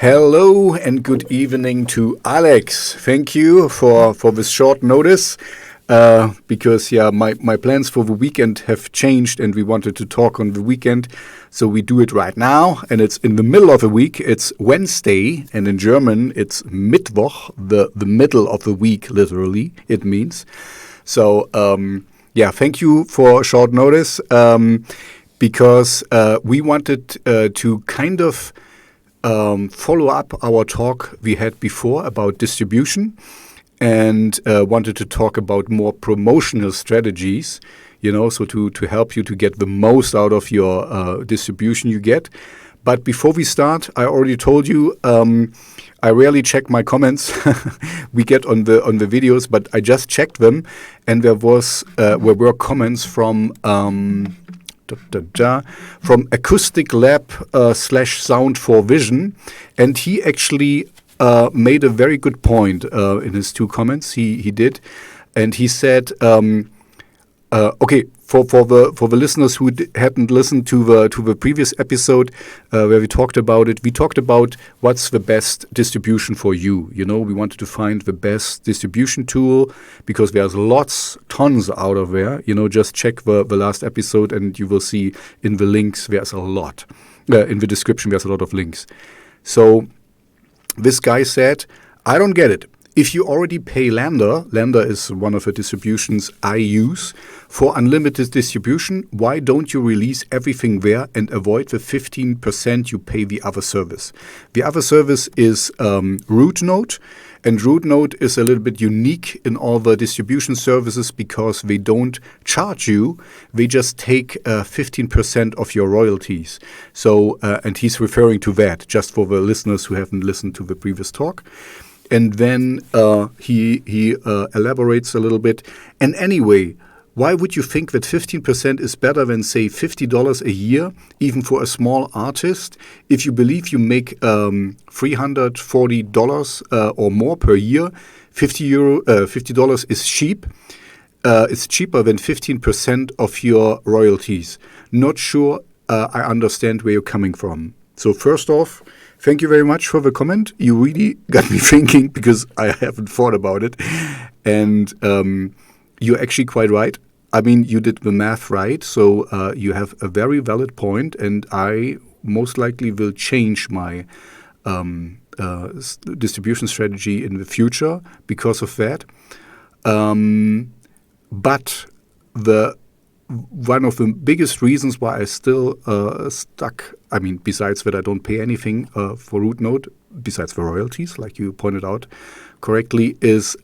Hello and good evening to Alex. Thank you for this short notice because my plans for the weekend have changed and we wanted to talk on the weekend. So we do it right now and it's in the middle of the week. It's Wednesday and in German it's Mittwoch, the middle of the week literally it means. So thank you for short notice because we wanted to kind of follow up our talk we had before about distribution and wanted to talk about more promotional strategies, so to help you to get the most out of your distribution you get. But before we start, I already told you I rarely check my comments we get on the videos, but I just checked them and there were comments from Acoustic Lab / Sound for Vision, and he actually made a very good point in his two comments. He did, and he said, okay, for the listeners who hadn't listened to the previous episode where we talked about it, we talked about what's the best distribution for you. We wanted to find the best distribution tool because there's tons out of there. Just check the last episode and you will see in the links there's a lot. In the description there's a lot of links. So this guy said, I don't get it. If you already pay Lander is one of the distributions I use, for unlimited distribution, why don't you release everything there and avoid the 15% you pay the other service? The other service is RootNote, and RootNote is a little bit unique in all the distribution services because they don't charge you, they just take 15% of your royalties. So, and he's referring to that, just for the listeners who haven't listened to the previous talk. And then he elaborates a little bit. And anyway, why would you think that 15% is better than, say, $50 a year, even for a small artist? If you believe you make $340 or more per year, $50 is cheap. It's cheaper than 15% of your royalties. Not sure I understand where you're coming from. So first off, thank you very much for the comment. You really got me thinking because I haven't thought about it. And you're actually quite right. I mean, you did the math right. So you have a very valid point, and I most likely will change my distribution strategy in the future because of that. But one of the biggest reasons why I still stuck, I mean, besides that I don't pay anything for RootNote, besides the royalties, like you pointed out correctly, is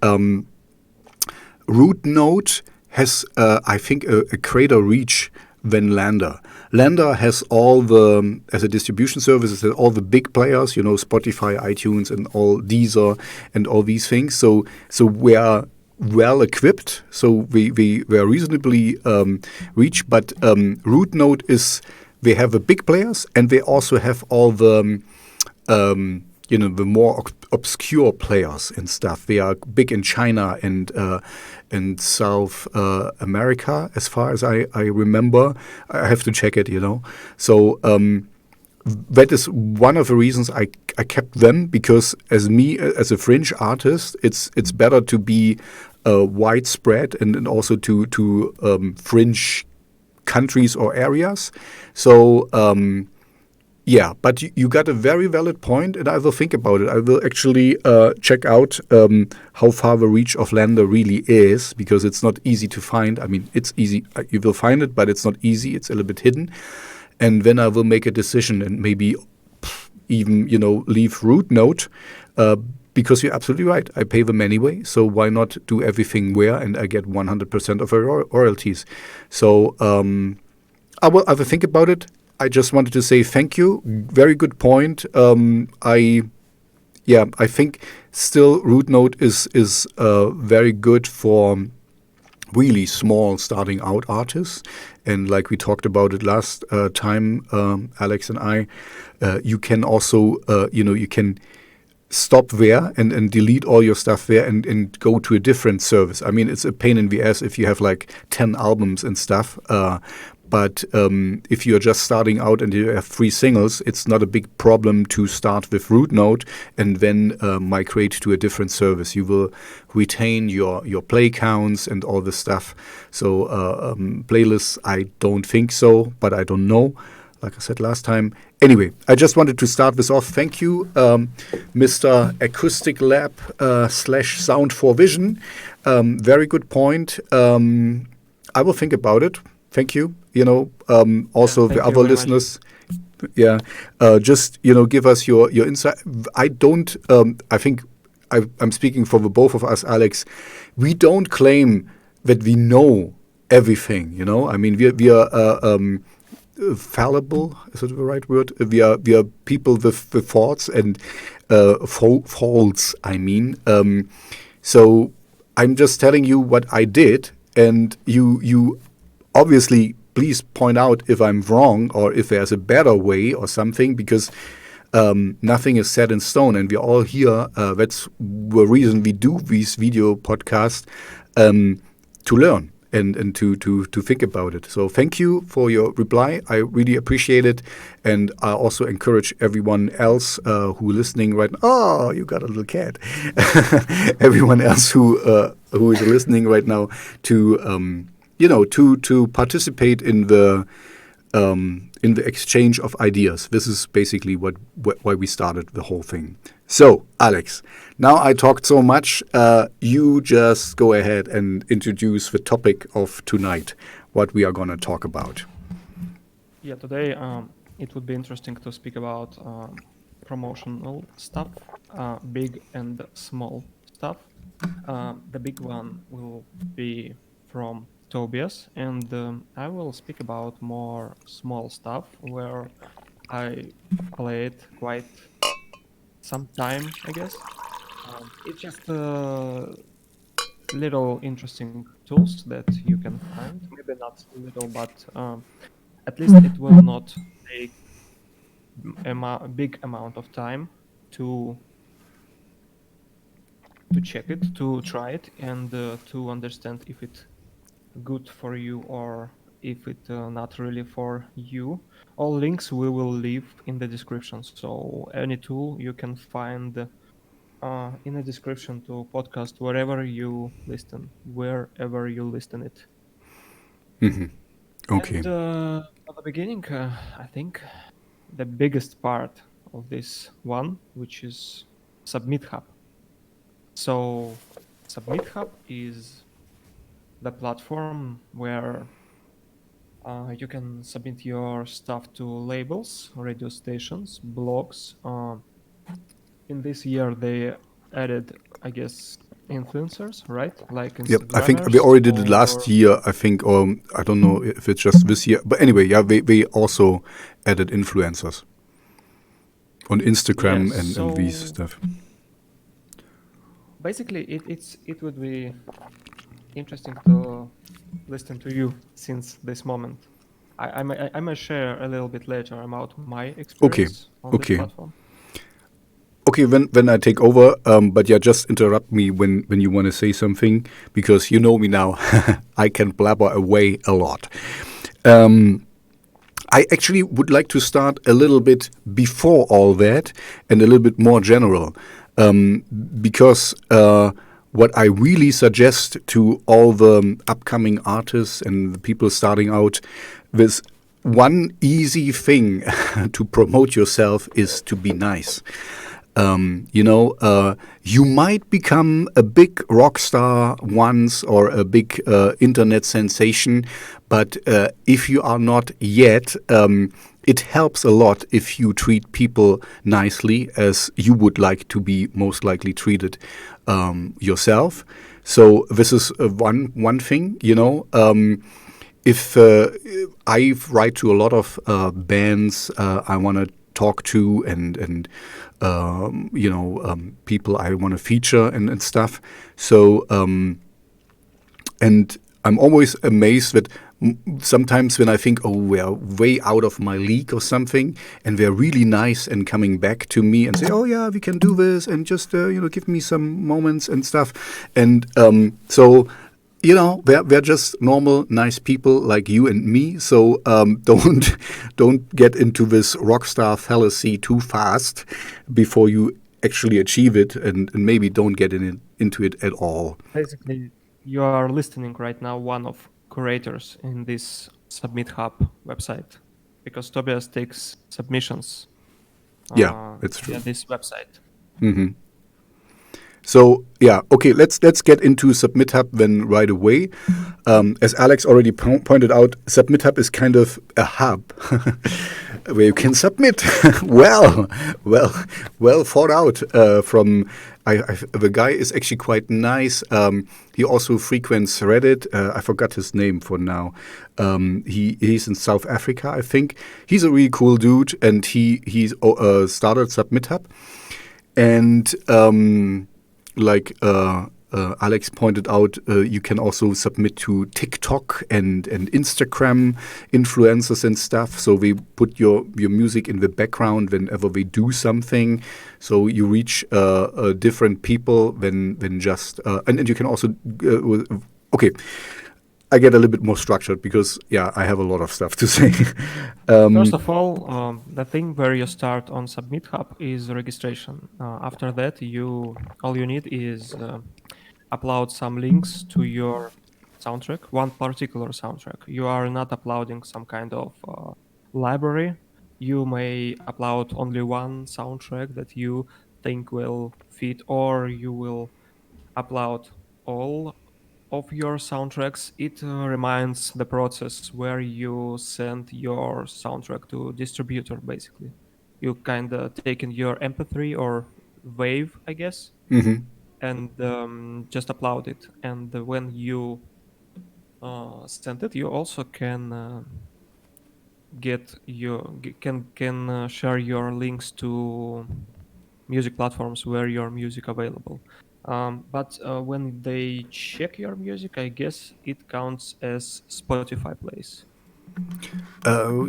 RootNote has, I think, a greater reach than Lander. Lander has as a distribution service, has all the big players, Spotify, iTunes, and all Deezer, and all these things. So we are well equipped, so we are reasonably reach, but RootNote they have the big players and they also have all the the more obscure players and stuff. They are big in China and South America, as far as I remember. I have to check it, So that is one of the reasons I kept them, because as a fringe artist, it's better to be widespread and also to fringe countries or areas. So but you got a very valid point, and I will think about it. I will actually check out how far the reach of Lander really is, because it's not easy to find. I mean, it's easy. You will find it, but it's not easy. It's a little bit hidden. And then I will make a decision and maybe even, leave RootNote because you're absolutely right. I pay them anyway, so why not do everything where and I get 100% of royalties. So I will think about it. I just wanted to say thank you. Very good point. I think still RootNote is very good for really small starting out artists. And like we talked about it last time, Alex and I, you can also, you can stop there and delete all your stuff there and go to a different service. I mean, it's a pain in the ass if you have like 10 albums and stuff. But if you're just starting out and you have 3 singles, it's not a big problem to start with root node and then migrate to a different service. You will retain your play counts and all this stuff. So playlists, I don't think so, but I don't know. Like I said last time. Anyway, I just wanted to start this off. Thank you, Mr. Acoustic Lab / Sound for Vision. Very good point. I will think about it. Thank you. Also the other listeners. Just give us your insight. I don't. I think I'm speaking for the both of us, Alex. We don't claim that we know everything. I mean, we are. Fallible, is that the right word? We are people with thoughts and faults. I mean, so I'm just telling you what I did, and you obviously please point out if I'm wrong or if there's a better way or something, because nothing is set in stone, and we're all here. That's the reason we do these video podcasts, to learn. And to think about it. So thank you for your reply. I really appreciate it. And I also encourage everyone else who listening right now. Oh, you got a little cat. Everyone else who is listening right now to to participate in the exchange of ideas. This is basically why we started the whole thing. So, Alex, now I talked so much. You just go ahead and introduce the topic of tonight, what we are going to talk about. Yeah, today it would be interesting to speak about promotional stuff, big and small stuff. The big one will be from Tobias, and I will speak about more small stuff where I played quite some time, I guess. It's just little interesting tools that you can find. Maybe not little, but at least it will not take a big amount of time to check it, to try it, and to understand if it's good for you or if it not really for you. All links we will leave in the description, so any tool you can find in the description to podcast wherever you listen it. Mm-hmm. Okay. And at the beginning, I think the biggest part of this one, which is Submithub. So Submithub is the platform where you can submit your stuff to labels, radio stations, blogs. In this year, they added, I guess, influencers, right? Like Yep, I think we already did it last year. I think, or I don't know if it's just this year. But anyway, yeah, they also added influencers on Instagram and these stuff. Basically, it would be interesting to listen to you since this moment. I might share a little bit later about my experience on this platform. Okay, when I take over, but yeah, just interrupt me when you want to say something, because you know me now. I can blabber away a lot. I actually would like to start a little bit before all that and a little bit more general, because what I really suggest to all the upcoming artists and the people starting out with one easy thing to promote yourself is to be nice. You might become a big rock star once or a big internet sensation, but if you are not yet, it helps a lot if you treat people nicely as you would like to be most likely treated yourself. So this is one thing, if I write to a lot of bands I want to talk to and people I want to feature and stuff. So and I'm always amazed that sometimes when I think, oh, we're way out of my league or something, and they're really nice and coming back to me and say, oh yeah, we can do this, and just give me some moments and stuff. And so we're just normal, nice people like you and me. So don't get into this rock star fallacy too fast before you actually achieve it, and maybe don't get into it at all. Basically, you are listening right now one of curators in this Submithub website, because Tobias takes submissions Yeah, that's true. via this website. So yeah, okay. Let's get into Submithub then right away. As Alex already pointed out, Submithub is kind of a hub where you can submit. well thought out. The guy is actually quite nice. He also frequents Reddit. I forgot his name for now. He's in South Africa, I think. He's a really cool dude, and he's started Submithub, and like Alex pointed out, you can also submit to TikTok and Instagram influencers and stuff. So we put your music in the background whenever we do something. So you reach different people than just and you can also okay. I get a little bit more structured because I have a lot of stuff to say. First of all, the thing where you start on Submithub is registration. After that, all you need is upload some links to your soundtrack, one particular soundtrack. You are not uploading some kind of library. You may upload only one soundtrack that you think will fit, or you will upload all of your soundtracks. It reminds the process where you send your soundtrack to distributor. Basically, you kind of taken your MP3 or wave, I guess, and just upload it. And when you send it, you also can share your links to music platforms where your music available. But when they check your music, I guess it counts as Spotify plays.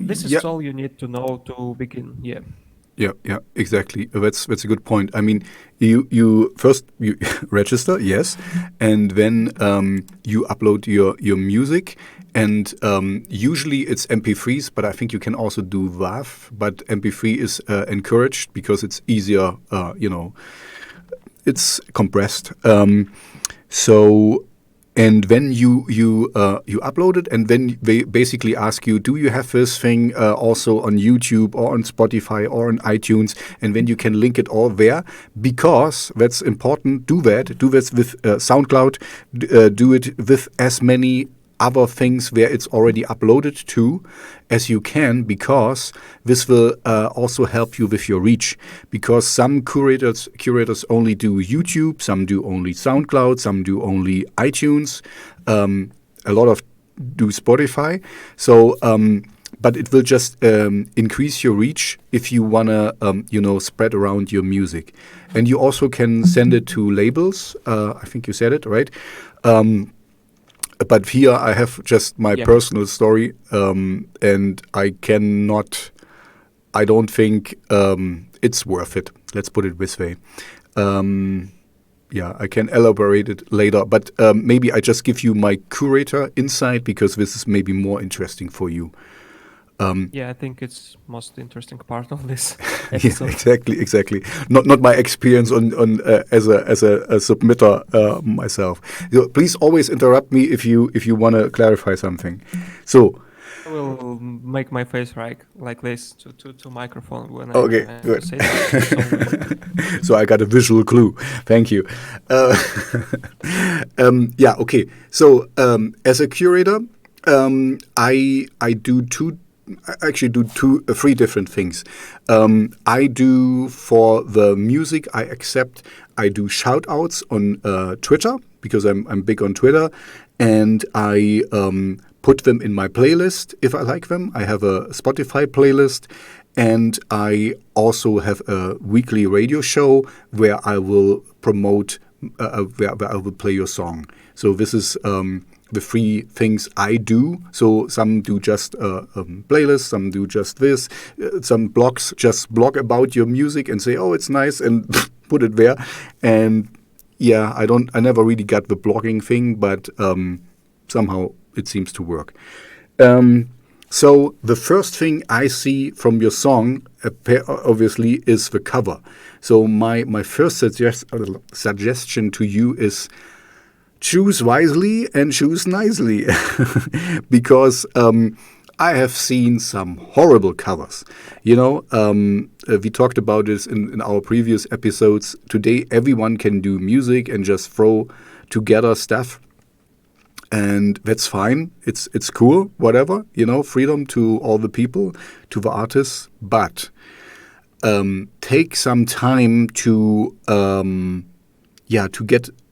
This Yeah. is all you need to know to begin. Yeah. Yeah, exactly. That's a good point. I mean, you first you register, yes, and then you upload your music, and usually it's MP3s, but I think you can also do WAV. But MP3 is encouraged because it's easier. It's compressed. So. And then you upload it, and then they basically ask you, do you have this thing also on YouTube or on Spotify or on iTunes? And then you can link it all there, because that's important. Do this with SoundCloud. Do it with as many other things where it's already uploaded to as you can, because this will also help you with your reach. Because some curators only do YouTube, some do only SoundCloud, some do only iTunes, a lot of do Spotify. So, but it will just increase your reach if you wanna, spread around your music. And you also can send it to labels. I think you said it right. But here I have just my personal story, and I don't think it's worth it. Let's put it this way. I can elaborate it later, but maybe I just give you my curator insight, because this is maybe more interesting for you. I think it's most interesting part of this episode. Yeah, exactly. Not my experience on as a submitter myself. So please always interrupt me if you want to clarify something. So I will make my face like this to microphone when okay, I good. say that. So I got a visual clue. Thank you. Okay. So as a curator, I do three different things. I do, for the music I do shout outs on Twitter, because I'm big on Twitter, and I put them in my playlist if I like them. I have a Spotify playlist, and I also have a weekly radio show where I will promote, where I will play your song. So this is the three things I do. So some do just playlists, some do just this, some blogs just blog about your music and say, oh, it's nice, and put it there. And yeah, I never really got the blogging thing, but somehow it seems to work. Um, so the first thing I see from your song, obviously, is the cover. So my first suggestion to you is choose wisely and choose nicely, because I have seen some horrible covers. We talked about this in our previous episodes. Today, everyone can do music and just throw together stuff, and that's fine. It's cool, whatever. Freedom to all the people, to the artists, but take some time to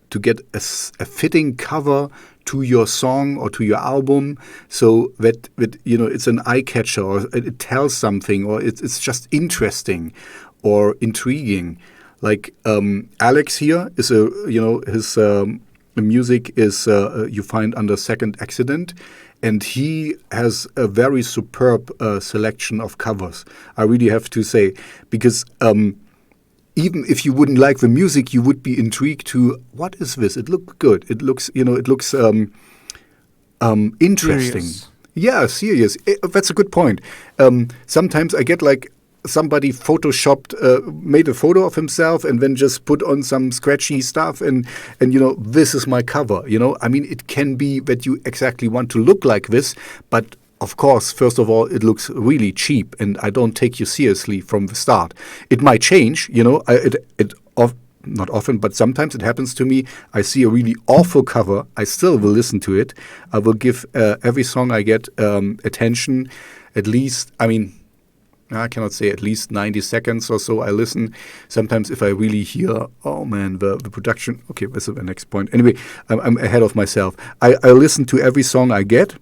to get a fitting cover to your song or to your album, so that it's an eye catcher, or it tells something, or it's just interesting or intriguing. Like Alex here is his music is you find under Second Accident, and he has a very superb selection of covers. I really have to say, because even if you wouldn't like the music, you would be intrigued to, what is this? It looks good. It looks interesting. Serious. Yeah, serious. That's a good point. Sometimes I get like somebody photoshopped, made a photo of himself, and then just put on some scratchy stuff, and this is my cover. I mean, it can be that you exactly want to look like this, but of course, first of all, it looks really cheap, and I don't take you seriously from the start. It might change, not often, but sometimes it happens to me. I see a really awful cover. I still will listen to it. I will give every song I get attention. At least, I mean, I cannot say at least 90 seconds or so I listen. Sometimes if I really hear, oh man, the production. Okay, that's the next point. Anyway, I'm ahead of myself. I listen to every song I get.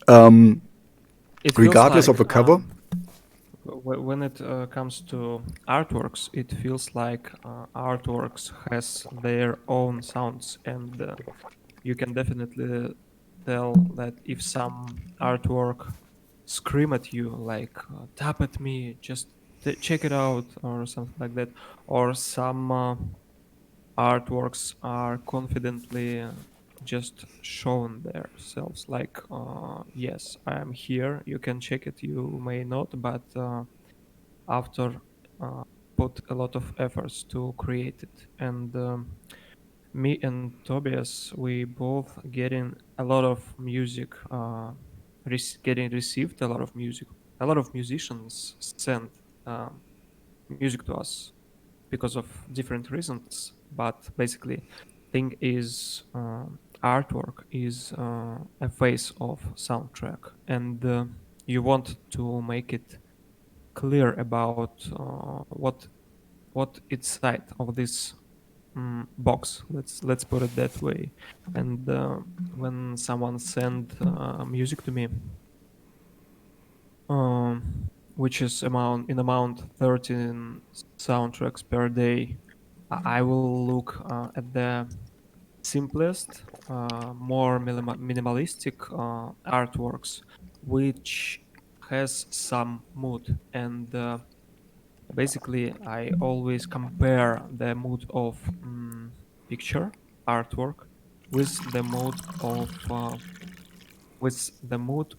It feels Regardless of like the cover. when it comes to artworks, it feels like artworks has their own sounds, and you can definitely tell that if some artwork scream at you like tap at me, just check it out, or something like that, or some artworks are confidently just shown themselves like yes, I am here, you can check it, you may not, but after uh, put a lot of efforts to create it. And me and Tobias, we both getting a lot of music, getting received a lot of music. A lot of musicians send music to us because of different reasons. But basically, thing is, artwork is a face of soundtrack, and you want to make it clear about what inside of this box. Let's put it that way. And when someone send music to me, which is amount 13 soundtracks per day, I will look at the simplest, more minimalistic artworks, which has some mood. And basically, I always compare the mood of picture artwork with the mood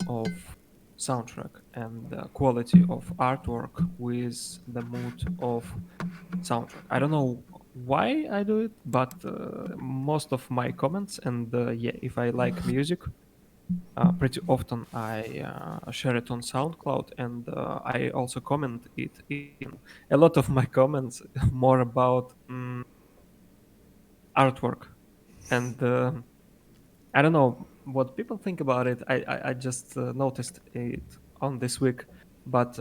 of soundtrack, and the quality of artwork with the mood of soundtrack. I don't know why I do it, but most of my comments, and yeah, if I like music, pretty often I share it on SoundCloud, and I also comment it in a lot of my comments more about artwork. And I don't know what people think about it. I just noticed it on this week, but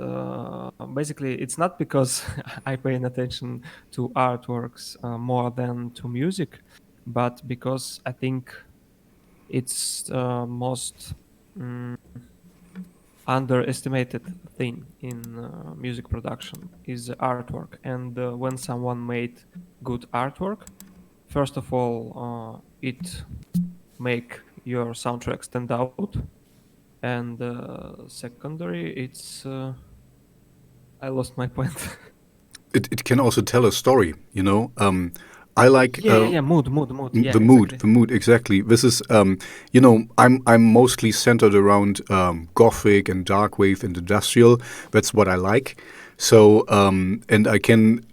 basically it's not because I paying attention to artworks more than to music, but because I think it's most mm, underestimated thing in music production is artwork. And when someone made good artwork, first of all, it make your soundtrack stand out, and secondary, it's I lost my point. It can also tell a story. I like Yeah. Mood. Yeah, exactly. the mood exactly. This is I'm mostly centered around gothic and dark wave and industrial. That's what I like. So and I can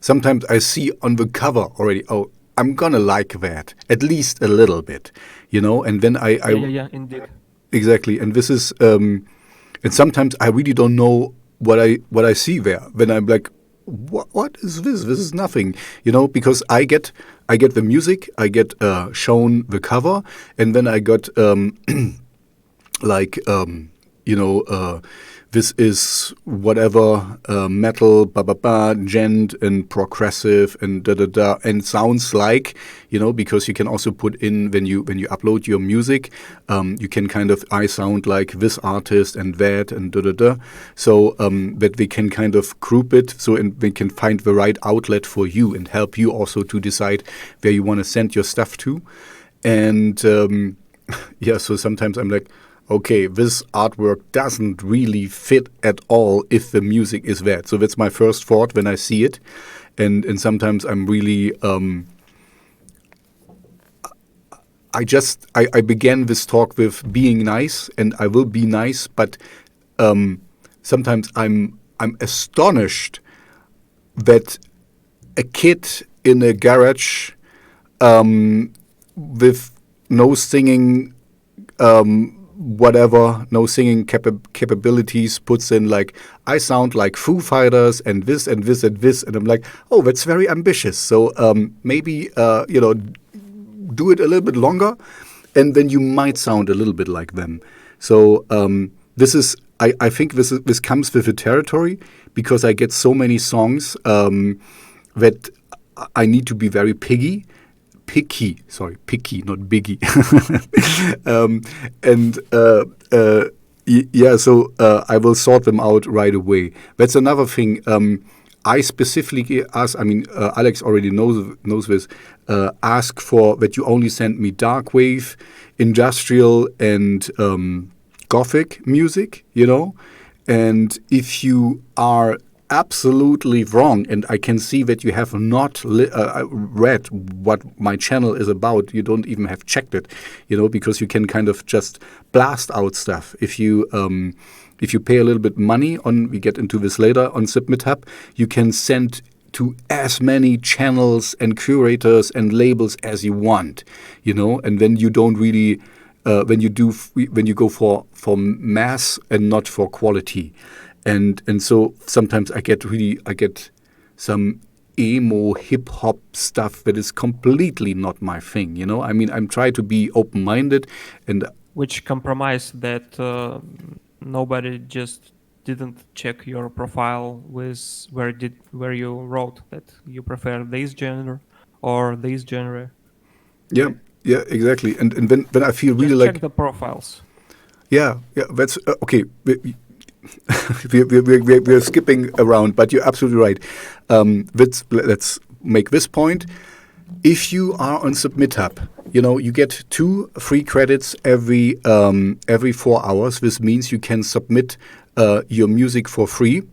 sometimes I see on the cover already. Oh, I'm gonna like that at least a little bit, And then Yeah, indeed. exactly. And this is and sometimes I really don't know what I see there. When I'm like, what is this? This is nothing, because I get the music, I get shown the cover, and then I got like this is whatever metal, gent and progressive and da da da, and sounds like, because you can also put in when you upload your music, you can kind of I sound like this artist and that and da da da, so that we can kind of group it, so and we can find the right outlet for you and help you also to decide where you want to send your stuff to, and yeah, so sometimes I'm like, okay, this artwork doesn't really fit at all if the music is that. So that's my first thought when I see it. And sometimes I'm really, I began this talk with being nice, and I will be nice, but sometimes I'm astonished that a kid in a garage with no singing whatever, no singing capabilities, puts in like, I sound like Foo Fighters and this and this and this, and I'm like, oh, that's very ambitious. So maybe do it a little bit longer, and then you might sound a little bit like them. So this is, I think this comes with the territory, because I get so many songs that I need to be very picky, not biggie. So I will sort them out right away. That's another thing. I specifically ask, Alex already knows this, ask for that you only send me dark wave, industrial, and gothic music, And if you are absolutely wrong, and I can see that you have not read what my channel is about. You don't even have checked it, because you can kind of just blast out stuff. If you pay a little bit money on, we get into this later, on Submithub, you can send to as many channels and curators and labels as you want, and then you don't really when you go for mass and not for quality. And so sometimes I get some emo hip hop stuff that is completely not my thing. I'm trying to be open minded, and Which compromise that nobody just didn't check your profile with where you wrote that you prefer this genre or this genre. yeah, Right? yeah, exactly. And when I feel really Just like, check the profiles. yeah, that's okay. We're skipping around, but you're absolutely right. Let's make this point. If you are on Submithub, you get 2 free credits every 4 hours. This means you can submit your music for free.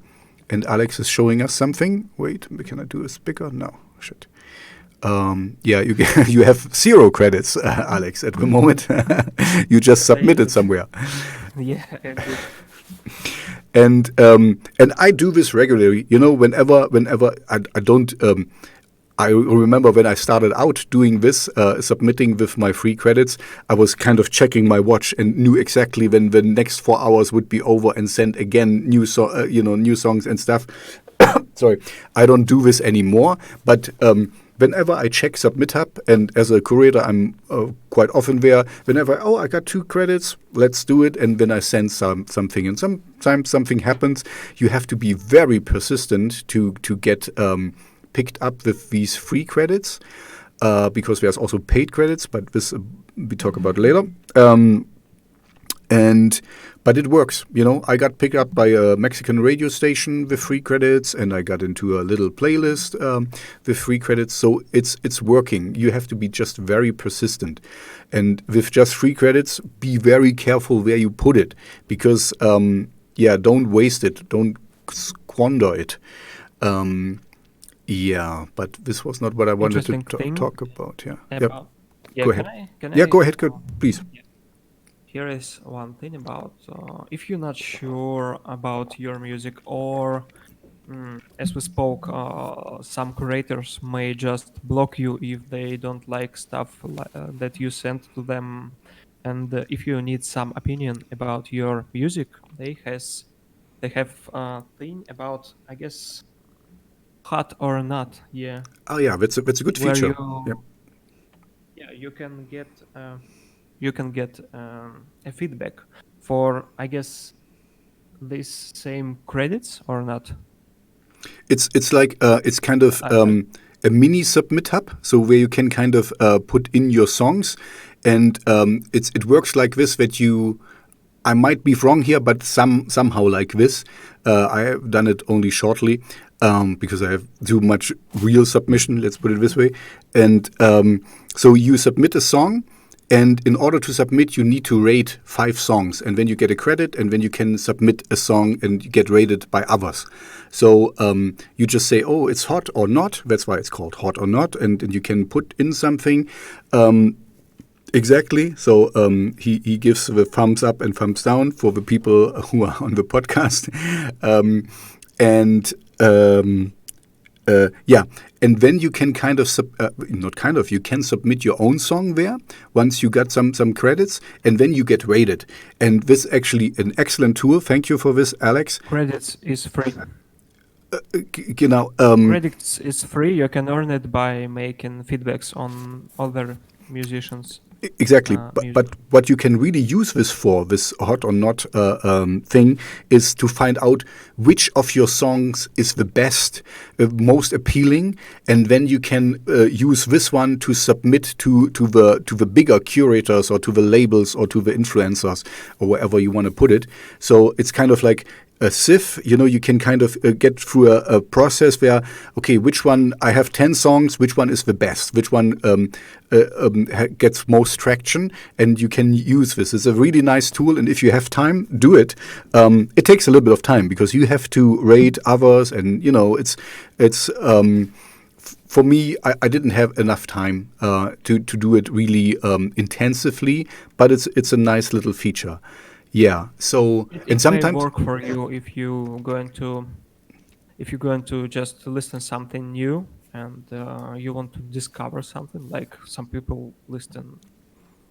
And Alex is showing us something. Wait, can I do this bigger? No, shit. You have 0 credits, Alex, at the moment. You just submitted somewhere. Yeah, indeed. And I do this regularly. Whenever I don't. I remember when I started out doing this, submitting with my free credits, I was kind of checking my watch and knew exactly when the next 4 hours would be over, and send again new songs and stuff. Sorry, I don't do this anymore. But whenever I check Submithub, and as a curator, I'm quite often there. Whenever, I got 2 credits, let's do it, and then I send something. And sometimes something happens. You have to be very persistent to get picked up with these free credits, because there's also paid credits, but this we talk about later. But it works. I got picked up by a Mexican radio station with free credits, and I got into a little playlist with free credits. So it's working. You have to be just very persistent, and with just free credits, be very careful where you put it, because don't waste it. Don't squander it. Yeah, but this was not what I wanted to interesting thing talk about. Yeah. Yep. about. Yeah, Go can ahead. I? Can Yeah, I? go ahead. Go, please. Yeah. Here is one thing about if you're not sure about your music, or as we spoke, some curators may just block you if they don't like stuff that you send to them. And if you need some opinion about your music, they have a thing about, I guess, hot or not. Yeah, Oh, yeah, that's a good where feature. Yep. yeah, you can get a feedback for, I guess, these same credits or not. It's like it's kind of I a mini Submithub, so where you can kind of put in your songs, and it works like this that you. I might be wrong here, but somehow like this. I have done it only shortly because I have too much real submission. Let's put it this way, and so you submit a song. And in order to submit, you need to rate 5 songs, and then you get a credit, and then you can submit a song and get rated by others. So you just say, "Oh, it's hot or not." That's why it's called hot or not, and you can put in something. Exactly. So he gives the thumbs up and thumbs down for the people who are on the podcast, and yeah, and then you can kind of not kind of, you can submit your own song there once you got some credits, and then you get rated. And this is actually an excellent tool. Thank you for this, Alex. Credits is free. You know, Credits is free. You can earn it by making feedbacks on other musicians. exactly. Music. But what you can really use this for, this hot or not thing, is to find out which of your songs is the best, most appealing, and then you can use this one to submit to the bigger curators or to the labels or to the influencers or wherever you want to put it. So it's kind of like a sieve, you can kind of get through a process where, okay, which one, I have 10 songs, which one is the best, which one gets most traction, and you can use this. It's a really nice tool, and if you have time, do it. It takes a little bit of time because you have to rate others, and it's for me, I didn't have enough time to do it really intensively, but it's a nice little feature. Yeah. So and It may sometimes work for you if you're going to just listen something new, and you want to discover something. Like some people listen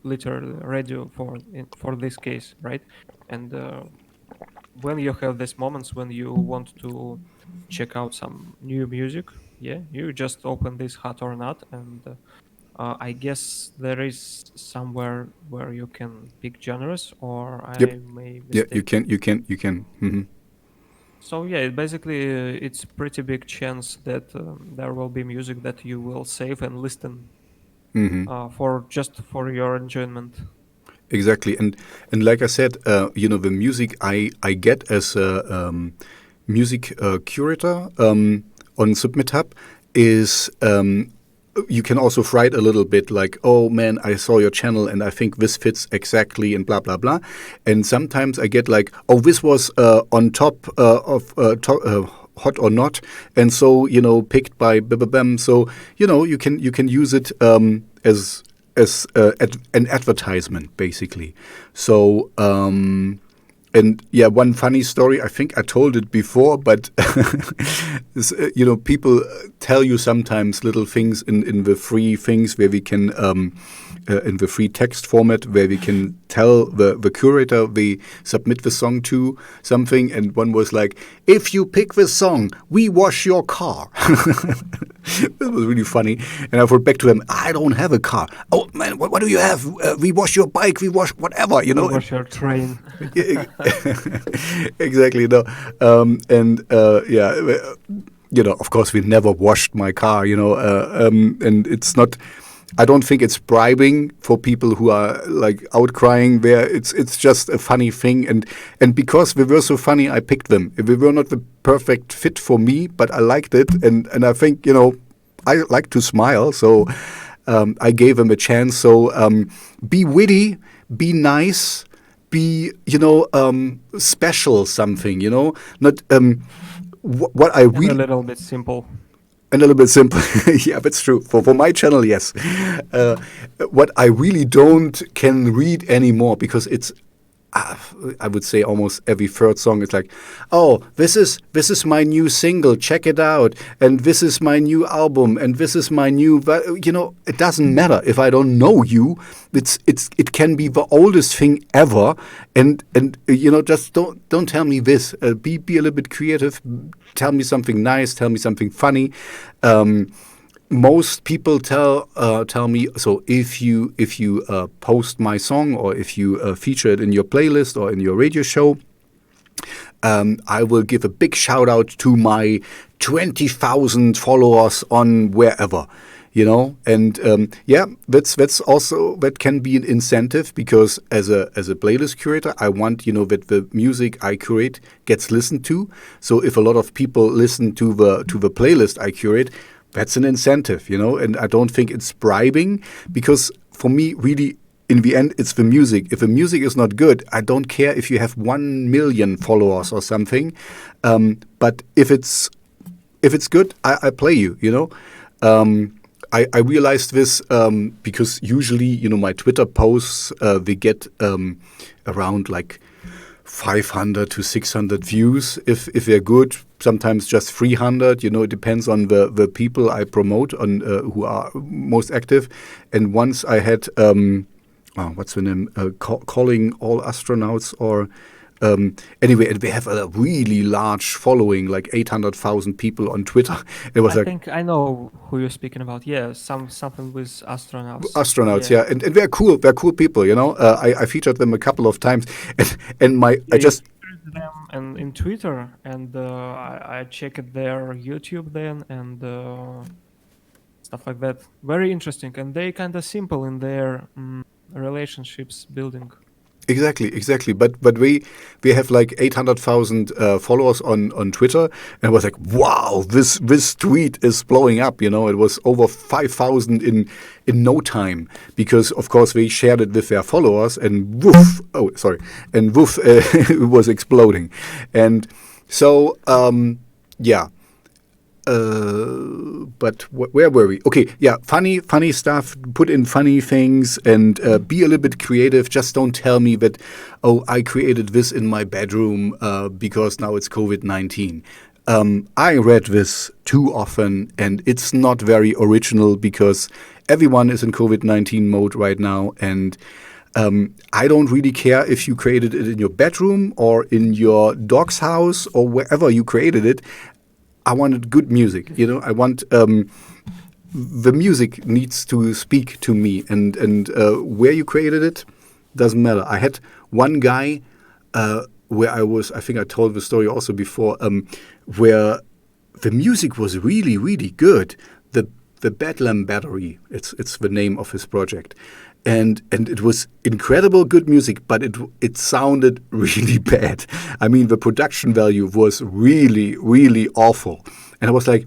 literally radio for this case, right? And when you have these moments when you want to check out some new music, yeah, you just open this hot or not, and I guess there is somewhere where you can pick genres, or yep. I may Yeah, you mistake. can. So yeah, basically it's pretty big chance that there will be music that you will save and listen for just for your enjoyment. Exactly. And like I said, the music I get as a music curator on Submithub is you can also write a little bit like, oh man, I saw your channel and I think this fits exactly and blah blah blah. And sometimes I get like, oh, this was on top of hot or not, and so picked by bam. So you can use it as an advertisement basically. So. And yeah, one funny story, I think I told it before, but people tell you sometimes little things in the free things where we can, in the free text format, where we can tell the curator we submit the song to something. And one was like, if you pick this song, we wash your car. This was really funny. And I wrote back to him, I don't have a car. Oh, man, what do you have? We wash your bike, we wash whatever, Wash your train. Exactly. No. Yeah, of course, we never washed my car, and it's not. I don't think it's bribing for people who are like outcrying there. It's just a funny thing, and because they were so funny, I picked them. They were not the perfect fit for me, but I liked it, and I think I like to smile, so I gave them a chance. So be witty, be nice, be special something. Not what I And a really. little bit simple. And a little bit simple. Yeah, that's true. For my channel, yes. Uh, what I really don't can read anymore because it's I would say almost every third song is like, oh, this is my new single, check it out, and this is my new album, and this is my new. It doesn't matter if I don't know you. It can be the oldest thing ever, and just don't tell me this. Be a little bit creative. Tell me something nice. Tell me something funny. Most people tell me, so if you post my song or if you feature it in your playlist or in your radio show, I will give a big shout out to my 20,000 followers on wherever, and that's also, that can be an incentive, because as a playlist curator, I want that the music I curate gets listened to. So if a lot of people listen to the playlist I curate, that's an incentive, and I don't think it's bribing, because for me, really, in the end, it's the music. If the music is not good, I don't care if you have 1 million followers or something. But if it's good, I play you. I realized this because usually, my Twitter posts, they get around like 500 to 600 views if they're good. Sometimes just 300. It depends on the people I promote on who are most active. And once I had what's the name? Calling all astronauts, or anyway, and they have a really large following, like 800,000 people on Twitter. It was I like think I know who you're speaking about. Yeah, something with astronauts. astronauts, yeah, and they're cool. They're cool people. I featured them a couple of times, and I Yeah, just. them and in Twitter, and I checked their YouTube then, and stuff like that. Very interesting, and they kind of simple in their relationships building. Exactly. But we have like 800,000 followers on Twitter, and it was like, wow, this tweet is blowing up. It was over 5,000 in no time, because of course they shared it with their followers, and woof, and woof, it was exploding, and so yeah. But where were we? Okay, yeah, funny stuff. Put in funny things and be a little bit creative. Just don't tell me that, oh, I created this in my bedroom because now it's COVID-19. I read this too often, and it's not very original, because everyone is in COVID-19 mode right now, and I don't really care if you created it in your bedroom or in your dog's house or wherever you created it. I wanted good music, I want the music needs to speak to me, and where you created it doesn't matter. I had one guy where I think I told the story also before, where the music was really, really good. The Bedlam Battery, it's the name of his project. And it was incredible good music, but it sounded really bad. I mean, the production value was really, really awful. And I was like,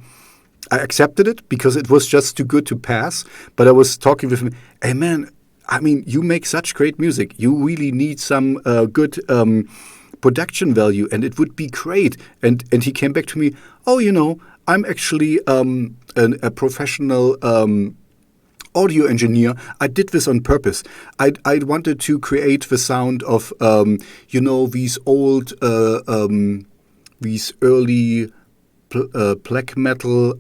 I accepted it because it was just too good to pass. But I was talking with him, hey man, I mean, you make such great music. You really need some good production value, and it would be great. And he came back to me, oh, I'm actually a professional audio engineer. I did this on purpose. I wanted to create the sound of these old these early black metal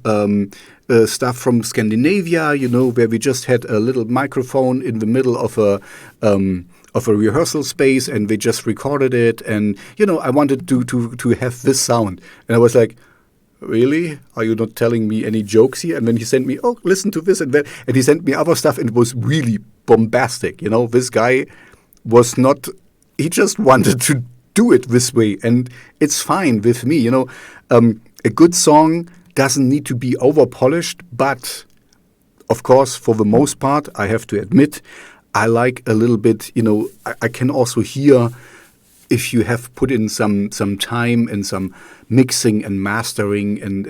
stuff from Scandinavia, where we just had a little microphone in the middle of a rehearsal space, and we just recorded it, and I wanted to have this sound. And I was like, really? Are you not telling me any jokes here? And then he sent me, oh, listen to this and that. And he sent me other stuff, and it was really bombastic. This guy was not, he just wanted to do it this way. And it's fine with me. A good song doesn't need to be over polished. But of course, for the most part, I have to admit, I like a little bit, I can also hear if you have put in some time and some mixing and mastering, and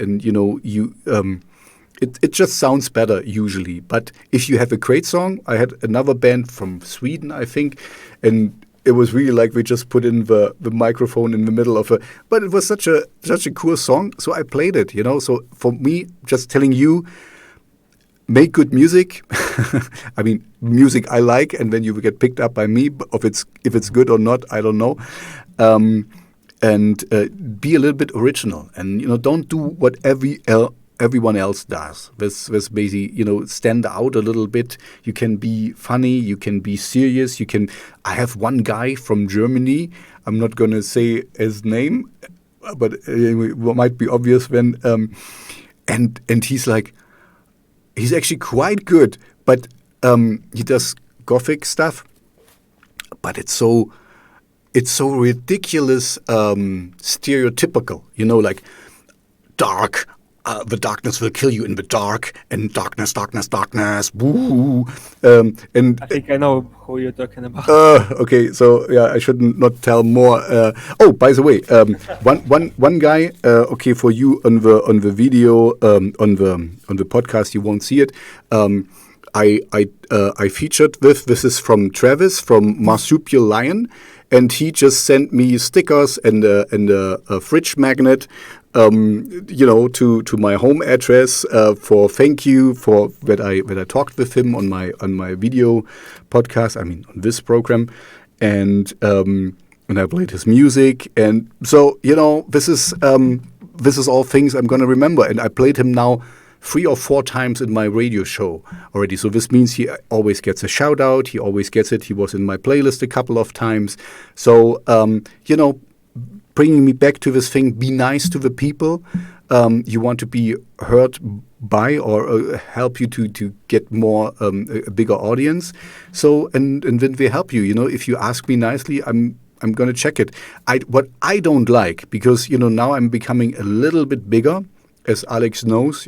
it just sounds better usually. But if you have a great song, I had another band from Sweden, I think, and it was really like we just put in the microphone in the middle of but it was such a cool song. So I played it, So for me, just telling you, make good music. I mean, music I like, and then you will get picked up by me. But if it's good or not, I don't know. And be a little bit original, and don't do what everyone else does. This basically, stand out a little bit. You can be funny, you can be serious. I have one guy from Germany. I'm not gonna say his name, but it might be obvious when. And he's like. He's actually quite good, but he does gothic stuff. But it's so ridiculous, stereotypical. Like dark. The darkness will kill you in the dark, and darkness, darkness, darkness. Woo! And I think I know who you're talking about. Okay, so yeah, I should not tell more. By the way, one guy. Okay, for you on the video, on the podcast, you won't see it. I featured with. This is from Travis from Marsupial Lion, and he just sent me stickers and a fridge magnet. To my home address for thank you for that I talked with him on my video podcast. I mean, on this program, and I played his music, and so this is all things I'm gonna remember. And I played him now 3 or 4 times in my radio show already. So this means he always gets a shout out. He always gets it. He was in my playlist a couple of times. So bringing me back to this thing, be nice to the people you want to be heard by, or help you to get more a bigger audience. So and then they help you. If you ask me nicely, I'm going to check it. What I don't like, because now I'm becoming a little bit bigger, as Alex knows.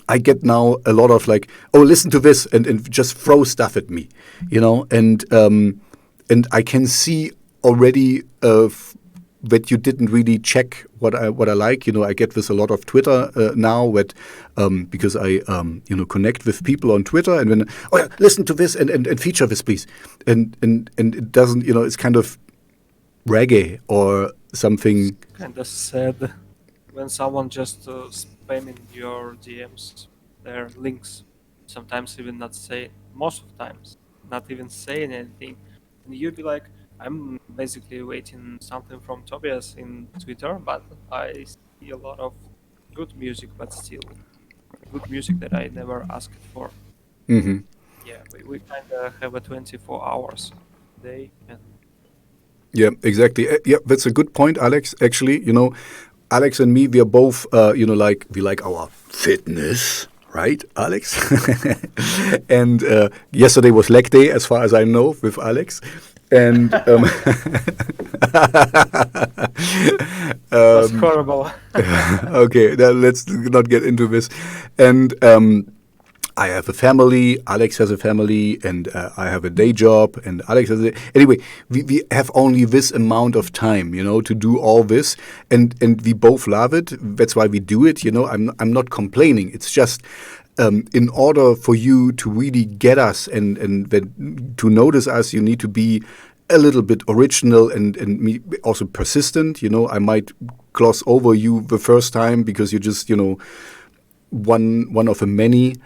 I get now a lot of like, oh, listen to this, and just throw stuff at me, and I can see already that you didn't really check what I like. I get this a lot of Twitter now, because I connect with people on Twitter, and then listen to this and feature this, please, and it doesn't, it's kind of reggae or something. It's kind of sad when someone just spamming your DMs, their links, sometimes even not say, most of the times not even saying anything, and you'd be like, I'm basically waiting something from Tobias in Twitter, but I see a lot of good music, but still good music that I never asked for. Mm-hmm. Yeah, we kind of have a 24 hours a day. And yeah, exactly. Yeah, that's a good point, Alex. Actually, Alex and me, we are both, we like our fitness. Right, Alex? And yesterday was leg day, as far as I know, with Alex. And that's horrible. Okay, now let's not get into this. And I have a family, Alex has a family, and I have a day job, and Alex has anyway, we have only this amount of time, to do all this, and we both love it. That's why we do it, I'm not complaining. It's just in order for you to really get us and to notice us, you need to be a little bit original and also persistent. I might gloss over you the first time because you're just, one of the many.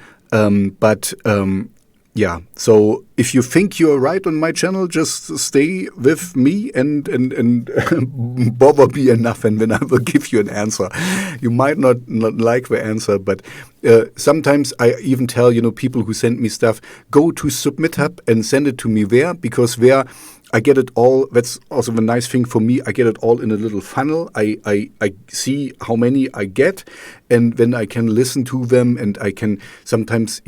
Yeah. So if you think you're right on my channel, just stay with me and bother me enough, and then I will give you an answer. You might not like the answer, but sometimes I even tell people who send me stuff, go to Submithub and send it to me there, because there I get it all. That's also the nice thing for me. I get it all in a little funnel. I see how many I get, and then I can listen to them, and I can sometimes,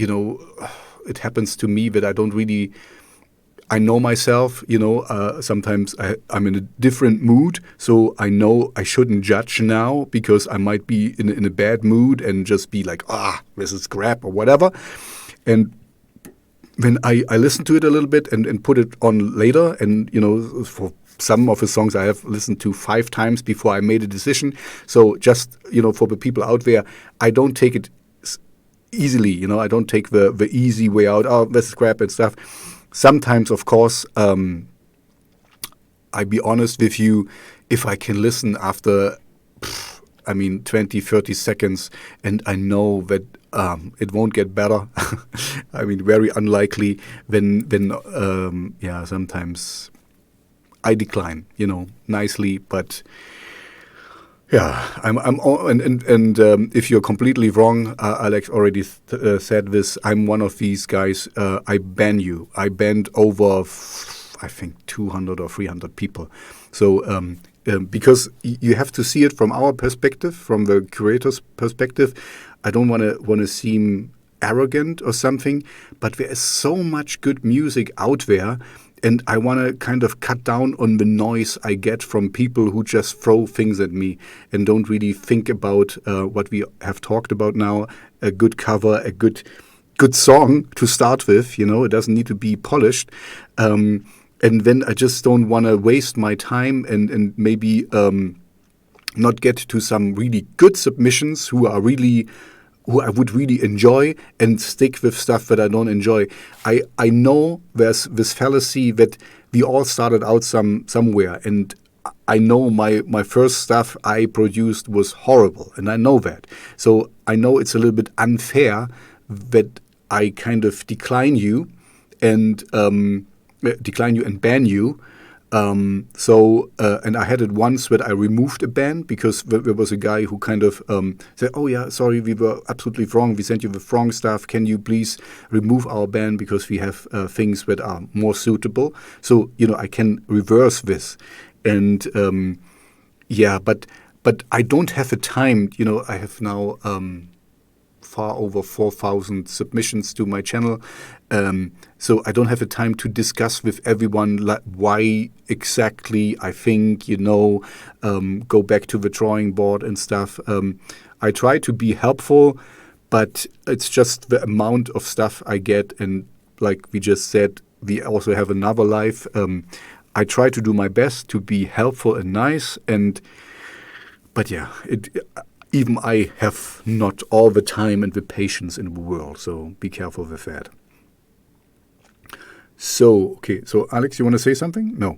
it happens to me that I know myself, sometimes I'm in a different mood, so I know I shouldn't judge now because I might be in a bad mood and just be like, this is crap or whatever. And when I listen to it a little bit and put it on later, and, for some of the songs I have listened to 5 times before I made a decision. So just, for the people out there, I don't take it easily, I don't take the easy way out. Oh, this is crap and stuff. Sometimes, of course, I be honest with you, if I can listen after, 20, 30 seconds, and I know that it won't get better. Very unlikely. Then sometimes I decline, nicely, but yeah, if you're completely wrong, Alex already said this. I'm one of these guys. I ban you. I banned over, I think, 200 or 300 people. So because you have to see it from our perspective, from the curator's perspective. I don't want to seem arrogant or something, but there is so much good music out there. And I want to kind of cut down on the noise I get from people who just throw things at me and don't really think about what we have talked about now. A good cover, a good song to start with. It doesn't need to be polished. And then I just don't want to waste my time and maybe not get to some really good submissions who I would really enjoy and stick with stuff that I don't enjoy. I know there's this fallacy that we all started out somewhere, and I know my first stuff I produced was horrible, and I know that. So I know it's a little bit unfair that I kind of decline you and ban you. And I had it once that I removed a ban because there was a guy who kind of said, "Oh yeah, sorry, we were absolutely wrong. We sent you the wrong stuff. Can you please remove our ban because we have things that are more suitable?" So I can reverse this, and but I don't have the time. I have now far over 4,000 submissions to my channel. So I don't have the time to discuss with everyone why exactly I think, go back to the drawing board and stuff. I try to be helpful, but it's just the amount of stuff I get. And like we just said, we also have another life. I try to do my best to be helpful and nice. But yeah, even I have not all the time and the patience in the world, so be careful with that. So, okay, so Alex, you want to say something? No.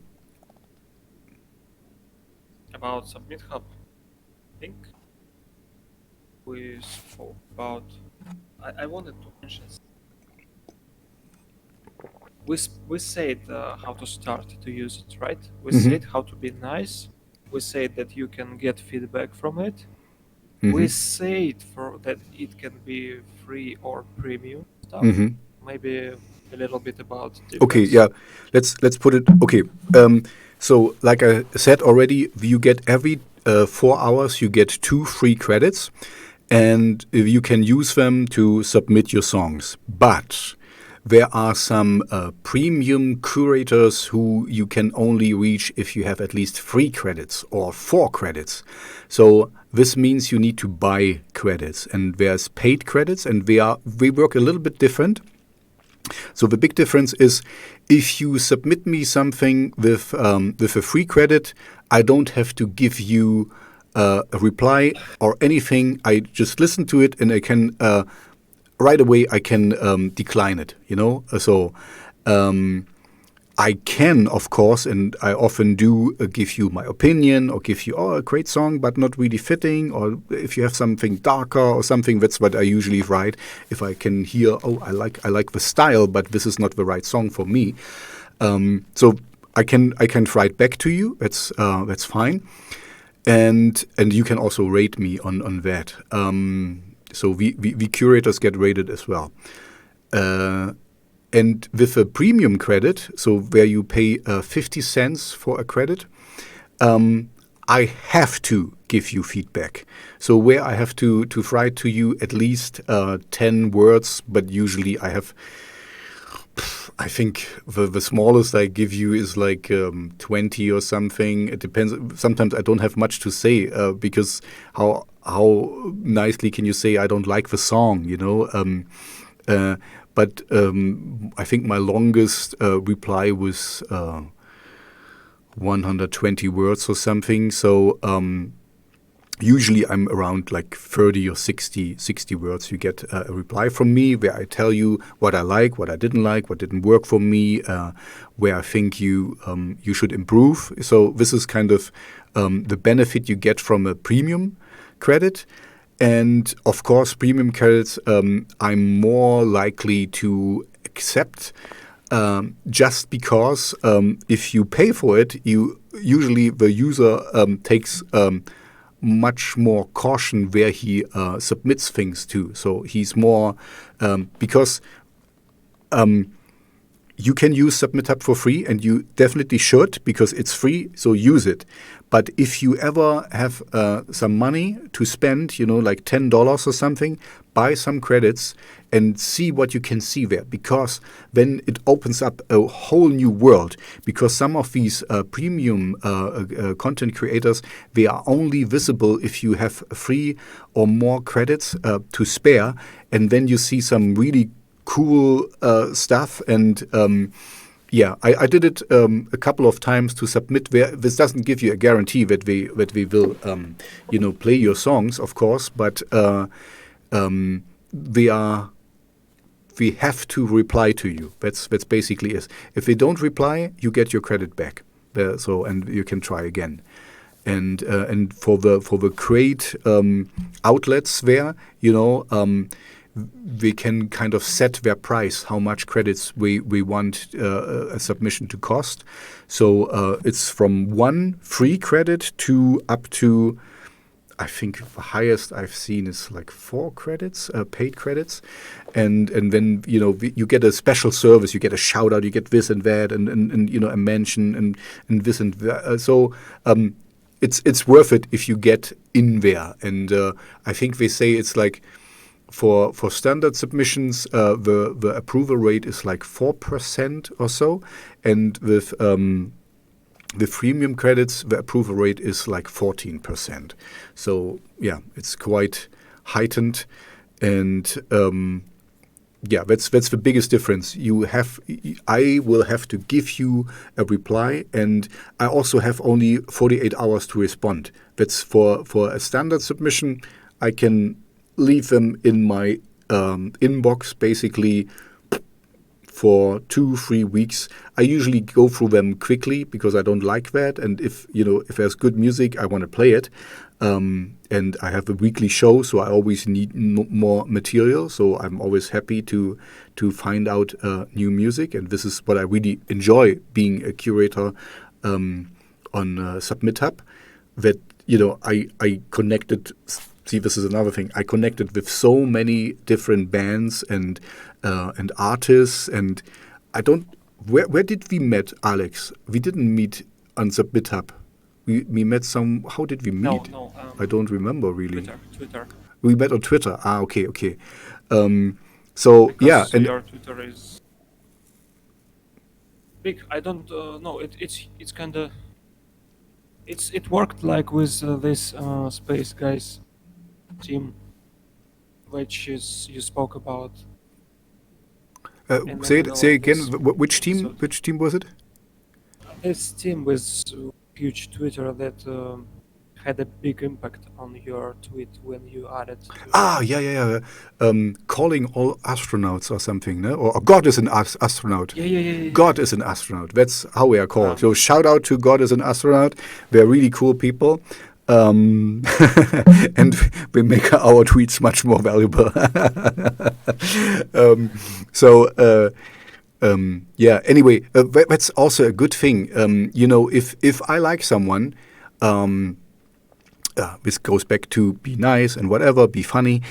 About Submithub, I think we spoke about. I wanted to mention. We said how to start to use it, right? We said how to be nice. We said that you can get feedback from it. We say that it can be free or premium stuff. Maybe a little bit about difference. Okay, yeah. Let's put it. Okay. So like I said already, you get every 4 hours you get 2 free credits, and you can use them to submit your songs. But there are some premium curators who you can only reach if you have at least 3 credits or 4 credits. So this means you need to buy credits, and there's paid credits, and we work a little bit different. So the big difference is if you submit me something with a free credit, I don't have to give you a reply or anything. I just listen to it, and I can right away I can decline it. So I can, of course, and I often do give you my opinion or give you a great song but not really fitting, or if you have something darker or something, that's what I usually write. If I can hear, I like the style, but this is not the right song for me. So I can write back to you. That's fine, and you can also rate me on that. So we curators get rated as well. And with a premium credit, so where you pay 50 cents for a credit, I have to give you feedback. So where I have to write to you at least 10 words, but usually I have, I think the smallest I give you is like 20 or something. It depends. Sometimes I don't have much to say because how nicely can you say I don't like the song, But I think my longest reply was 120 words or something. So Usually I'm around like 30 or 60 words. You get a reply from me where I tell you what I like, what I didn't like, what didn't work for me, where I think you should improve. So this is kind of the benefit you get from a premium credit. And of course, premium credits I'm more likely to accept just because if you pay for it, usually the user takes much more caution where he submits things to. So he's more because you can use Submithub for free, and you definitely should because it's free. So use it. But if you ever have some money to spend, like $10 or something, buy some credits and see what you can see there, because then it opens up a whole new world. Because some of these premium content creators, they are only visible if you have 3 or more credits to spare, and then you see some really cool stuff. And I did it a couple of times to submit. This doesn't give you a guarantee that we will play your songs, of course, but we have to reply to you. That's basically it. If they don't reply, you get your credit back. And you can try again. And for the great outlets there, we can kind of set their price, how much credits we want a submission to cost. So it's from 1 free credit to up to, I think the highest I've seen is like 4 credits, paid credits. And then, you get a special service, you get a shout out, you get this and that, and a mention and this and that. So it's worth it if you get in there. And I think they say it's like, for standard submissions, the approval rate is like 4% or so, and with the premium credits, the approval rate is like 14%. So yeah, it's quite heightened, and that's the biggest difference. I will have to give you a reply, and I also have only 48 hours to respond. That's for a standard submission. I can leave them in my inbox basically for 2-3 weeks. I usually go through them quickly because I don't like that. And if there's good music, I want to play it. And I have a weekly show, so I always need more material. So I'm always happy to find out new music. And this is what I really enjoy being a curator on Submithub. That I connected. See, this is another thing. I connected with so many different bands and artists, and I don't. Where did we met, Alex? We didn't meet on Submithub. We met some. How did we meet? No. I don't remember really. Twitter. We met on Twitter. Okay. So Because yeah, and your Twitter is big. I don't know. It's kind of. It worked like with this Space Guys team, which is you spoke about. say again. Which team? So Which team was it? this team with huge Twitter that had a big impact on your tweet when you added. Yeah. Calling all astronauts or something, no? Or God is an astronaut. Yeah. God is an astronaut. That's how we are called. So shout out to God is an astronaut. They're really cool people. And we make our tweets much more valuable. Anyway, that's also a good thing. If I like someone, this goes back to be nice and whatever, be funny.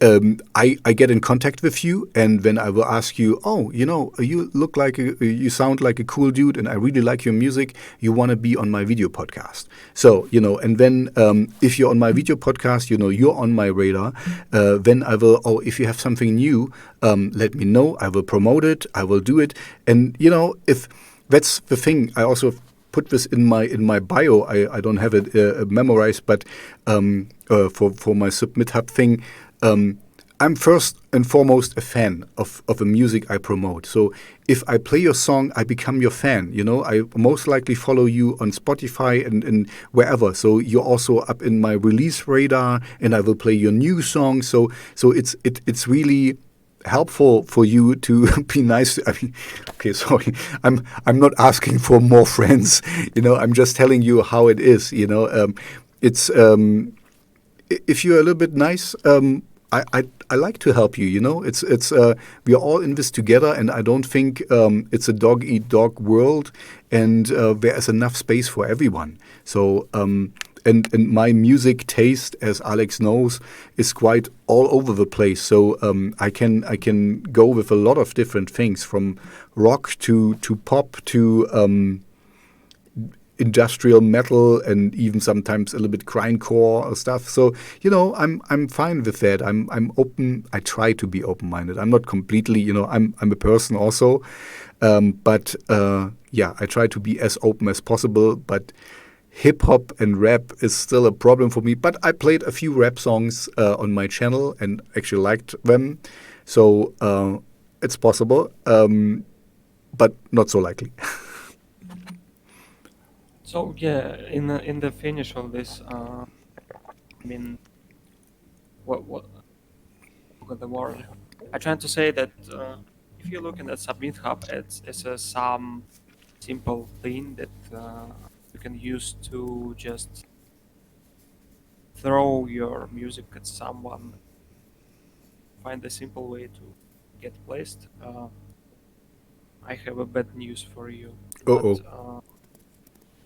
I get in contact with you, and then I will ask you, you look like you sound like a cool dude, and I really like your music. You want to be on my video podcast. So, and then if you're on my video podcast, you're on my radar. Then I will, if you have something new, let me know. I will promote it. I will do it. And, if that's the thing, I also put this in my bio. I don't have it memorized, but for my Submithub thing, I'm first and foremost a fan of the music I promote. So if I play your song, I become your fan. You know, I most likely follow you on Spotify and wherever. So you're also up in my release radar, and I will play your new song. So it's really helpful for you to be nice. I mean, okay, sorry, I'm not asking for more friends. You know, I'm just telling you how it is. You know, it's if you're a little bit nice, I like to help you. You know, it's we are all in this together, and I don't think it's a dog eat dog world, and there is enough space for everyone. So. And my music taste, as Alex knows, is quite all over the place. So I can go with a lot of different things, from rock to pop to industrial metal, and even sometimes a little bit grindcore stuff. So I'm fine with that. I'm open. I try to be open minded. I'm not completely. I'm a person also, but yeah, I try to be as open as possible. But hip hop and rap is still a problem for me. But I played a few rap songs on my channel and actually liked them. So it's possible, but not so likely. So yeah, in the finish of this, I mean, what look at the word. I trying to say that if you're looking at Submithub, it's a some simple thing that you can use to just throw your music at someone. Find a simple way to get placed. I have a bad news for you, but Oh.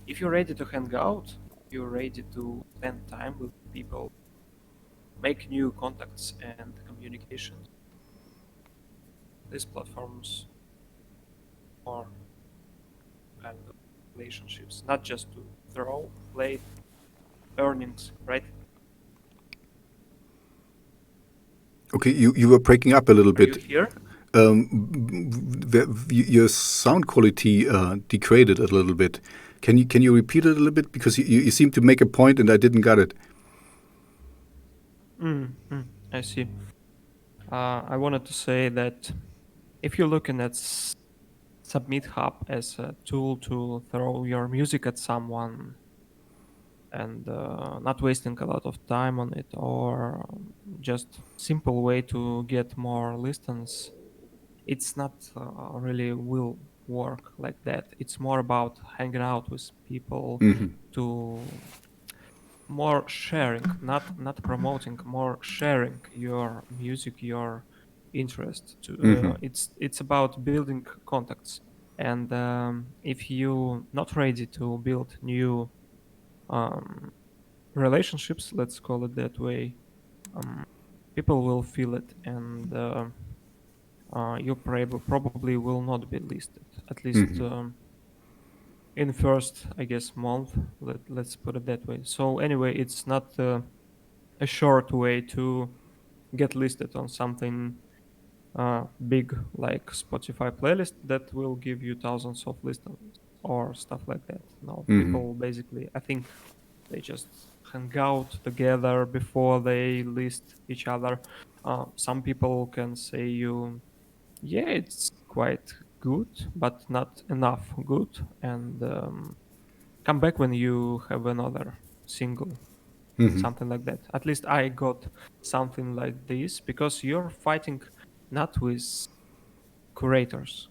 if you're ready to hang out, you're ready to spend time with people, make new contacts and communications. These platforms are kind of relationships, not just to throw, play, earnings, right? Okay, you were breaking up a little Are you bit. here? Your sound quality degraded a little bit. Can you repeat it a little bit, because you seem to make a point and I didn't get it. I see. I wanted to say that if you're looking at Submithub as a tool to throw your music at someone and not wasting a lot of time on it, or just simple way to get more listens, it's not really will work like that. It's more about hanging out with people, to more sharing, not promoting, more sharing your music, your interest. To it's about building contacts, and if you not ready to build new um, relationships, let's call it that way, um, people will feel it, and you probably will not be listed, at least in first, I guess, month. Let's put it that way. So anyway, it's not a short way to get listed on something big like Spotify playlist that will give you thousands of listens or stuff like that. No, people basically, I think they just hang out together before they list each other. Some people can say you, yeah, it's quite good, but not enough good, and come back when you have another single, something like that. At least I got something like this, because you're fighting not with curators,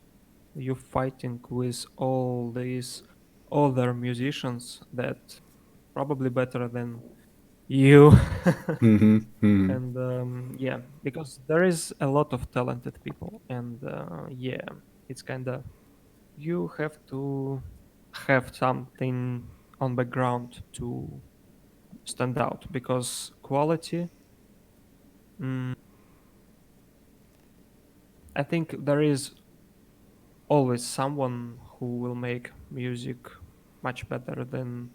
you're fighting with all these other musicians that probably better than you. And yeah, because there is a lot of talented people, and yeah, it's kind of, you have to have something on background to stand out, because quality, mm, I think there is always someone who will make music much better than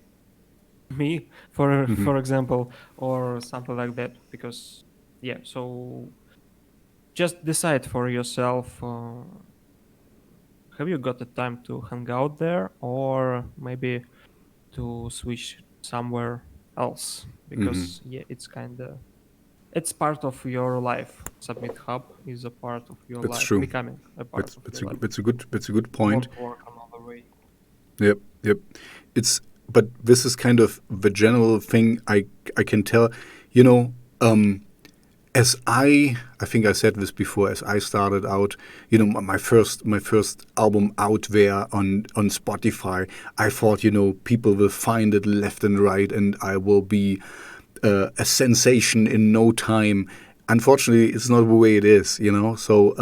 me, for example, or something like that. Because yeah, so just decide for yourself, have you got the time to hang out there, or maybe to switch somewhere else, because yeah, it's kind of It's part of your life. Submithub is a part of your That's life, true. becoming a part of your life. That's a good You point. won't work another way. Yep, yep. It's but this is kind of the general thing I can tell. You know, as I think I said this before. As I started out, you know, my first album out there on Spotify, I thought, you know, people will find it left and right, and I will be a sensation in no time. Unfortunately, it's not the way it is, you know. So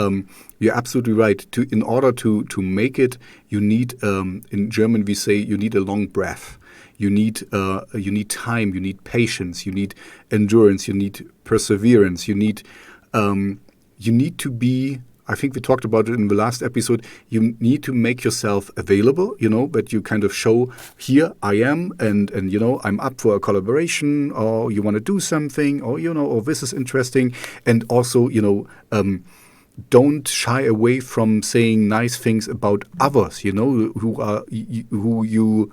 you're absolutely right. In order to make it, you need in German we say you need a long breath. You need time. You need patience. You need endurance. You need perseverance. You need to be. I think we talked about it in the last episode. You need to make yourself available, you know, but you kind of show, here I am, and you know, I'm up for a collaboration, or you want to do something, or you know, or this is interesting, and also, you know, don't shy away from saying nice things about others, you know, who you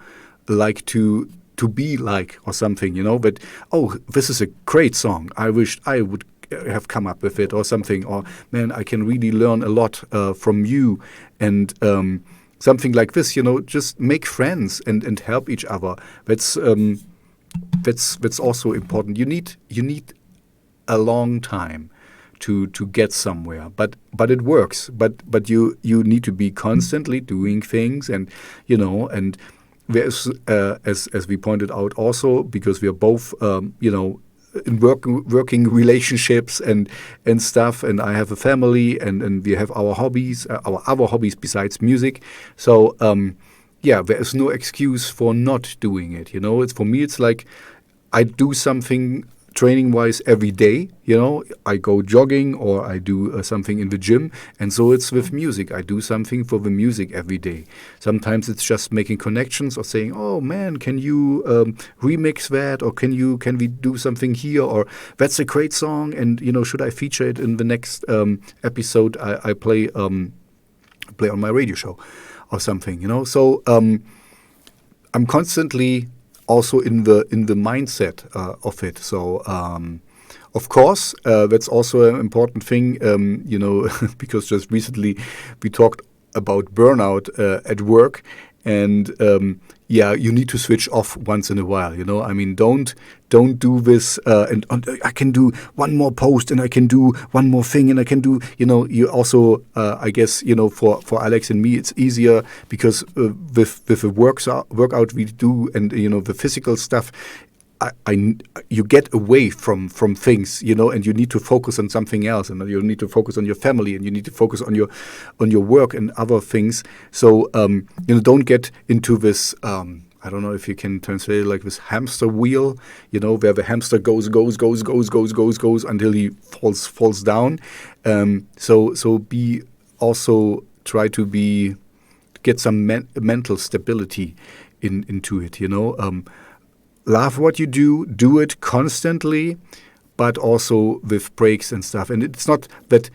like to be like, or something, you know. But oh, this is a great song. I wish I would have come up with it, or something. Or man, I can really learn a lot from you, and something like this. You know, just make friends and help each other. That's also important. You need a long time to get somewhere, but it works. But you need to be constantly doing things, and you know, and there's as we pointed out also, because we are both you know, in working relationships and stuff, and I have a family, and we have our hobbies, our other hobbies besides music. So yeah, there is no excuse for not doing it. You know, it's for me. It's like I do something training wise every day. You know, I go jogging, or I do something in the gym, and so it's with music. I do something for the music every day. Sometimes it's just making connections, or saying, "Oh man, can you remix that?" Or can we do something here? Or that's a great song, and you know, should I feature it in the next episode I play on my radio show, or something? You know, so I'm constantly also in the mindset of it. So of course, that's also an important thing. You know, because just recently we talked about burnout at work, and yeah, you need to switch off once in a while. You know, I mean, don't do this. And I can do one more post, and I can do one more thing, and I can do. You know, you also, I guess, you know, for Alex and me, it's easier because with the workout we do, and you know, the physical stuff. You get away from things, you know, and you need to focus on something else, and you need to focus on your family, and you need to focus on your work and other things. So you know, don't get into this. I don't know if you can translate it like this hamster wheel, you know, where the hamster goes until he falls down. So be also try to get some mental stability into it, you know. Love what you do it constantly, but also with breaks and stuff. And it's not that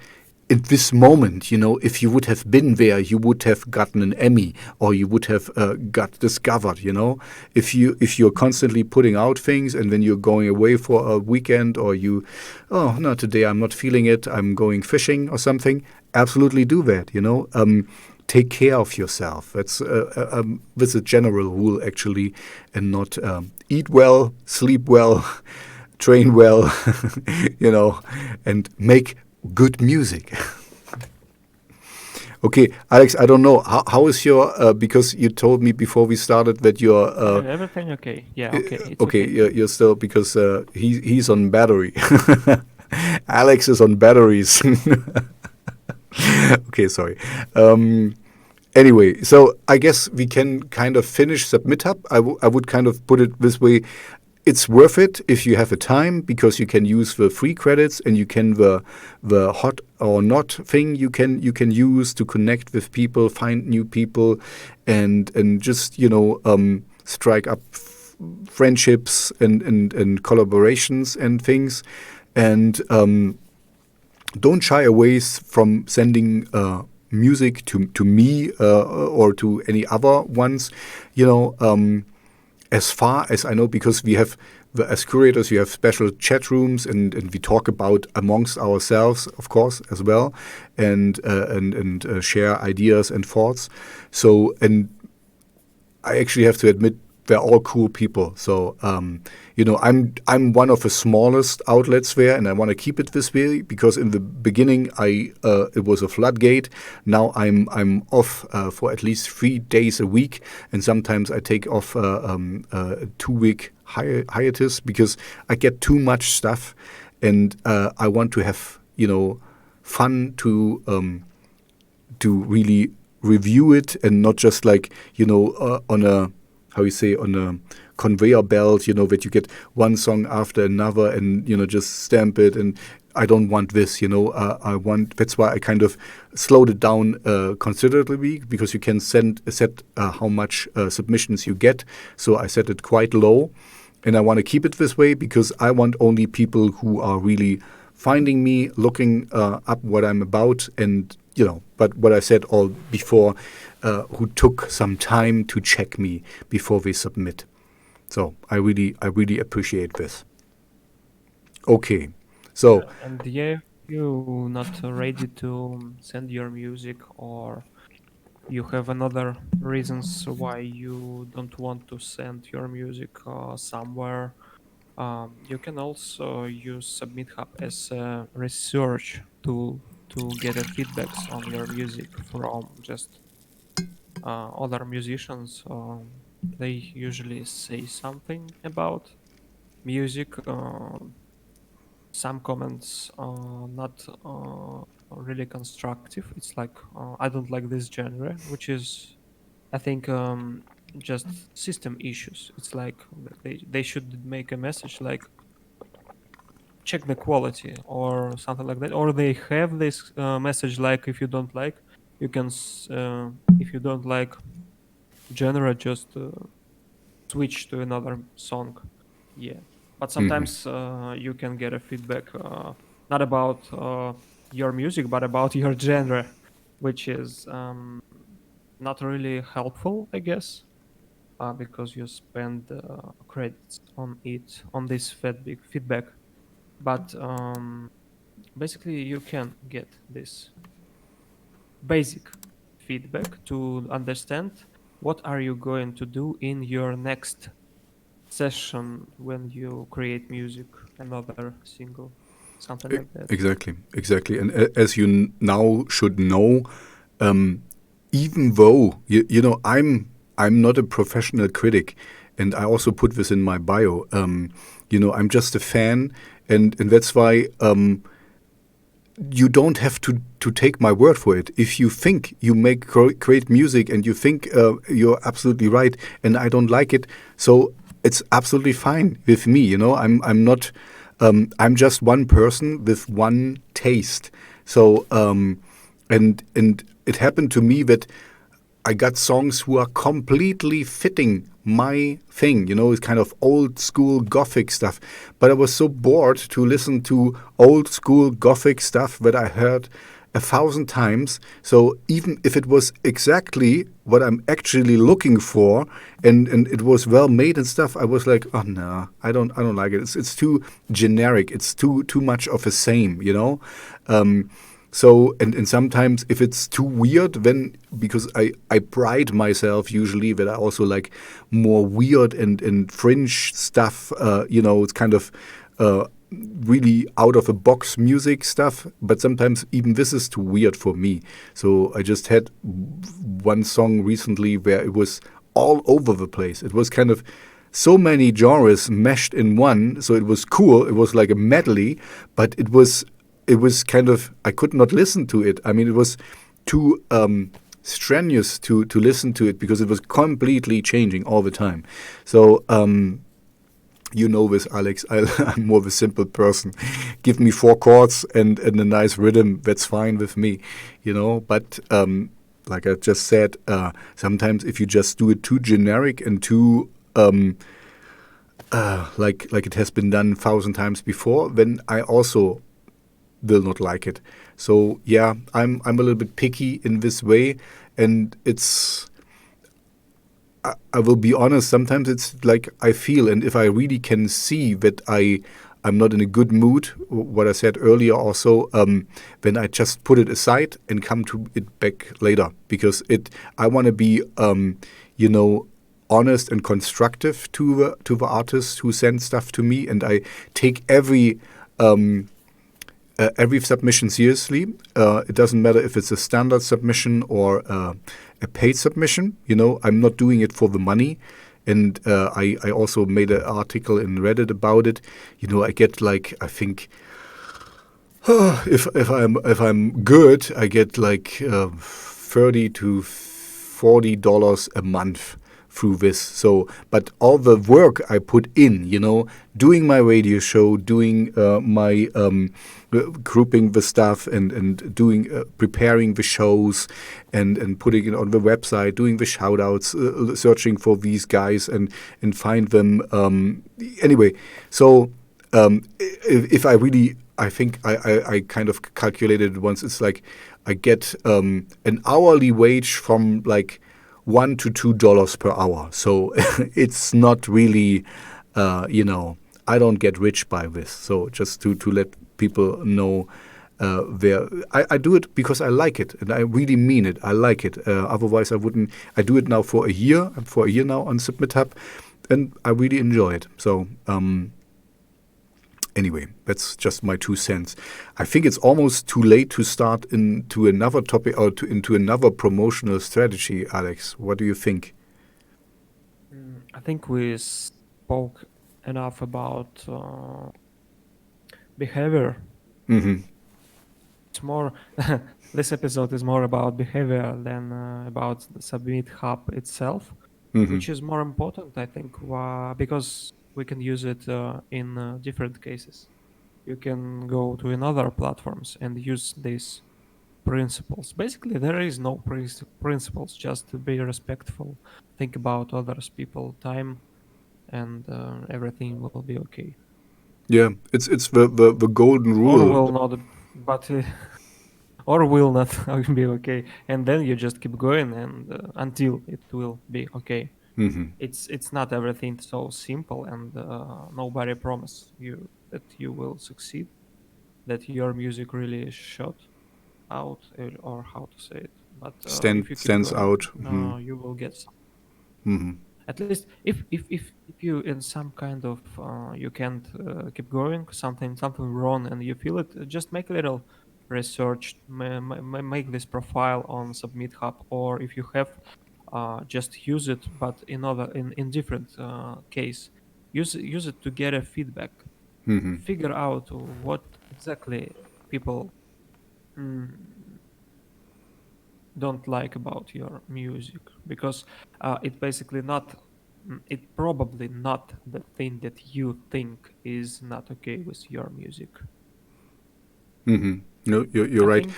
in this moment, you know, if you would have been there, you would have gotten an Emmy, or you would have got discovered, you know. If you're constantly putting out things, and then you're going away for a weekend, or oh no, today I'm not feeling it, I'm going fishing or something, absolutely do that, you know. Take care of yourself. That's a general rule, actually, and not eat well, sleep well, train well, you know, and make good music. Okay, Alex, I don't know. How is your, because you told me before we started that you're... Everything okay? Yeah, okay. It's okay, okay. you're still, because he's on battery. Alex is on batteries. Okay, sorry. Anyway, so I guess we can kind of finish Submithub. I would kind of put it this way. It's worth it if you have the time, because you can use the free credits, and you can the hot or not thing you can use to connect with people, find new people, and just, you know, strike up friendships and collaborations and things. And don't shy away from sending music to me or to any other ones, you know. As far as I know, because we have as curators, you have special chat rooms, and we talk about amongst ourselves, of course, as well, and share ideas and thoughts. So, and I actually have to admit they're all cool people. So I'm one of the smallest outlets there, and I want to keep it this way because in the beginning it was a floodgate. Now I'm off for at least 3 days a week, and sometimes I take off a 2-week hiatus because I get too much stuff, and I want to have fun to really review it and not just like on a how you say on a conveyor belt, that you get one song after another and just stamp it. And I don't want this. I want. That's why I kind of slowed it down considerably because you can set how much submissions you get. So I set it quite low, and I want to keep it this way because I want only people who are really finding me, looking up what I'm about, and but what I said all before, who took some time to check me before they submit. So I really appreciate this. Okay, so And yeah, you not ready to send your music, or you have another reasons why you don't want to send your music somewhere. You can also use Submithub as a research tool to get a feedbacks on your music from just other musicians. They usually say something about music. Some comments are not really constructive. It's like I don't like this genre, which is, I think, just system issues. It's like they should make a message like check the quality or something like that, or they have this message like if you don't like, you can if you don't like genre, just switch to another song. Yeah, but sometimes you can get a feedback not about your music but about your genre, which is not really helpful, I guess, because you spend credits on it, on this feedback. But basically you can get this basic feedback to understand what are you going to do in your next session when you create music, another single, something like that. exactly. And as you now should know, even though I'm not a professional critic, and I also put this in my bio. I'm just a fan, and that's why you don't have to take my word for it. If you think you make great music and you think you're absolutely right, and I don't like it, so it's absolutely fine with me. I'm not. I'm just one person with one taste. So and it happened to me that I got songs who are completely fitting my thing. It's kind of old school gothic stuff. But I was so bored to listen to old school gothic stuff that I heard 1,000 times. So even if it was exactly what I'm actually looking for, and it was well made and stuff, I was like, oh no, I don't like it. It's too generic. It's too much of the same. So and sometimes if it's too weird, then because I pride myself usually that I also like more weird and fringe stuff. It's kind of really out of the box music stuff. But sometimes even this is too weird for me. So I just had one song recently where it was all over the place. It was kind of so many genres meshed in one. So it was cool. It was like a medley, but it was kind of, I could not listen to it. I mean, it was too strenuous to listen to it because it was completely changing all the time. So, you know this, Alex. I'm more of a simple person. Give me 4 chords and a nice rhythm. That's fine with me, But like I just said, sometimes if you just do it too generic and too like it has been done 1,000 times before, then I also will not like it. So yeah, I'm a little bit picky in this way, and it's I will be honest. Sometimes it's like I feel, and if I really can see that I'm not in a good mood, what I said earlier also, then I just put it aside and come to it back later, because I want to be, you know, honest and constructive to the artists who send stuff to me, and I take every submission seriously. It doesn't matter if it's a standard submission or a paid submission. You know, I'm not doing it for the money. And I also made an article in Reddit about it. You know, I get like, I think, if I'm good, I get like $30 to $40 a month through this. So, but all the work I put in, you know, doing my radio show, doing my grouping the stuff, and doing preparing the shows, and putting it on the website, doing the shout outs, searching for these guys and find them. Anyway, so if I really, I think I kind of calculated it once. It's like I get an hourly wage from like $1 to $2 per hour. So it's not really, you know, I don't get rich by this. So just to let people know, I do it because I like it, and I really mean it. I like it. Otherwise, I wouldn't. I do it now for a year. I'm for a year now on Submithub, and I really enjoy it. So anyway, that's just my 2 cents. I think it's almost too late to start into another topic or into another promotional strategy, Alex. What do you think? I think we spoke enough about behavior. Mm-hmm. It's more this episode is more about behavior than about the Submithub itself, Mm-hmm. which is more important, I think, because we can use it in different cases. You can go to another platforms and use these principles. Basically, there is no principles. Just to be respectful, think about others, people, time, and everything will be okay. Yeah, it's the golden Or rule. will not, but or will not be okay. And then you just keep going, and until it will be okay. Mm-hmm. It's not everything so simple, and nobody promise you that you will succeed, that your music really shot out, or how to say it. But if you keep Stands going, out. Mm-hmm. you will get some. Mm-hmm. At least if you in some kind of you can't keep going, something wrong, and you feel it, just make a little research, make this profile on Submithub, or if you have, just use it, but in different case, use it to get a feedback, Mm-hmm. figure out what exactly people mm, don't like about your music, because it basically not it probably not the thing that you think is not okay with your music. Mm-hmm. No, you're I right. think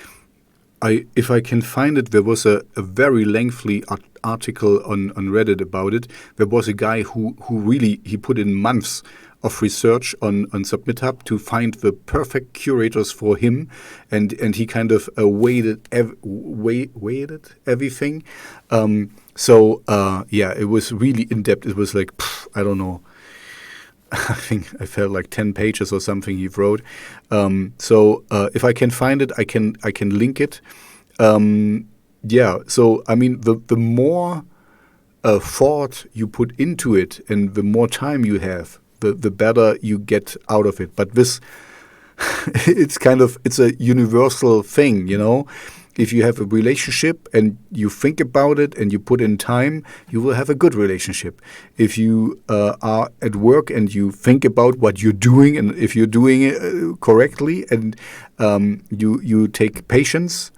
If I can find it, there was a very lengthy article on Reddit about it. There was a guy who really he put in months of research on Submithub to find the perfect curators for him, and he kind of weighted everything. Yeah, it was really in depth. It was like I don't know. I think I felt like 10 pages or something he wrote. If I can find it, I can link it. Yeah. So I mean, the more thought you put into it, and the more time you have, the better you get out of it. But this, it's a universal thing, you know. If you have a relationship and you think about it and you put in time, you will have a good relationship. If you are at work and you think about what you're doing, and if you're doing it correctly, and you take patience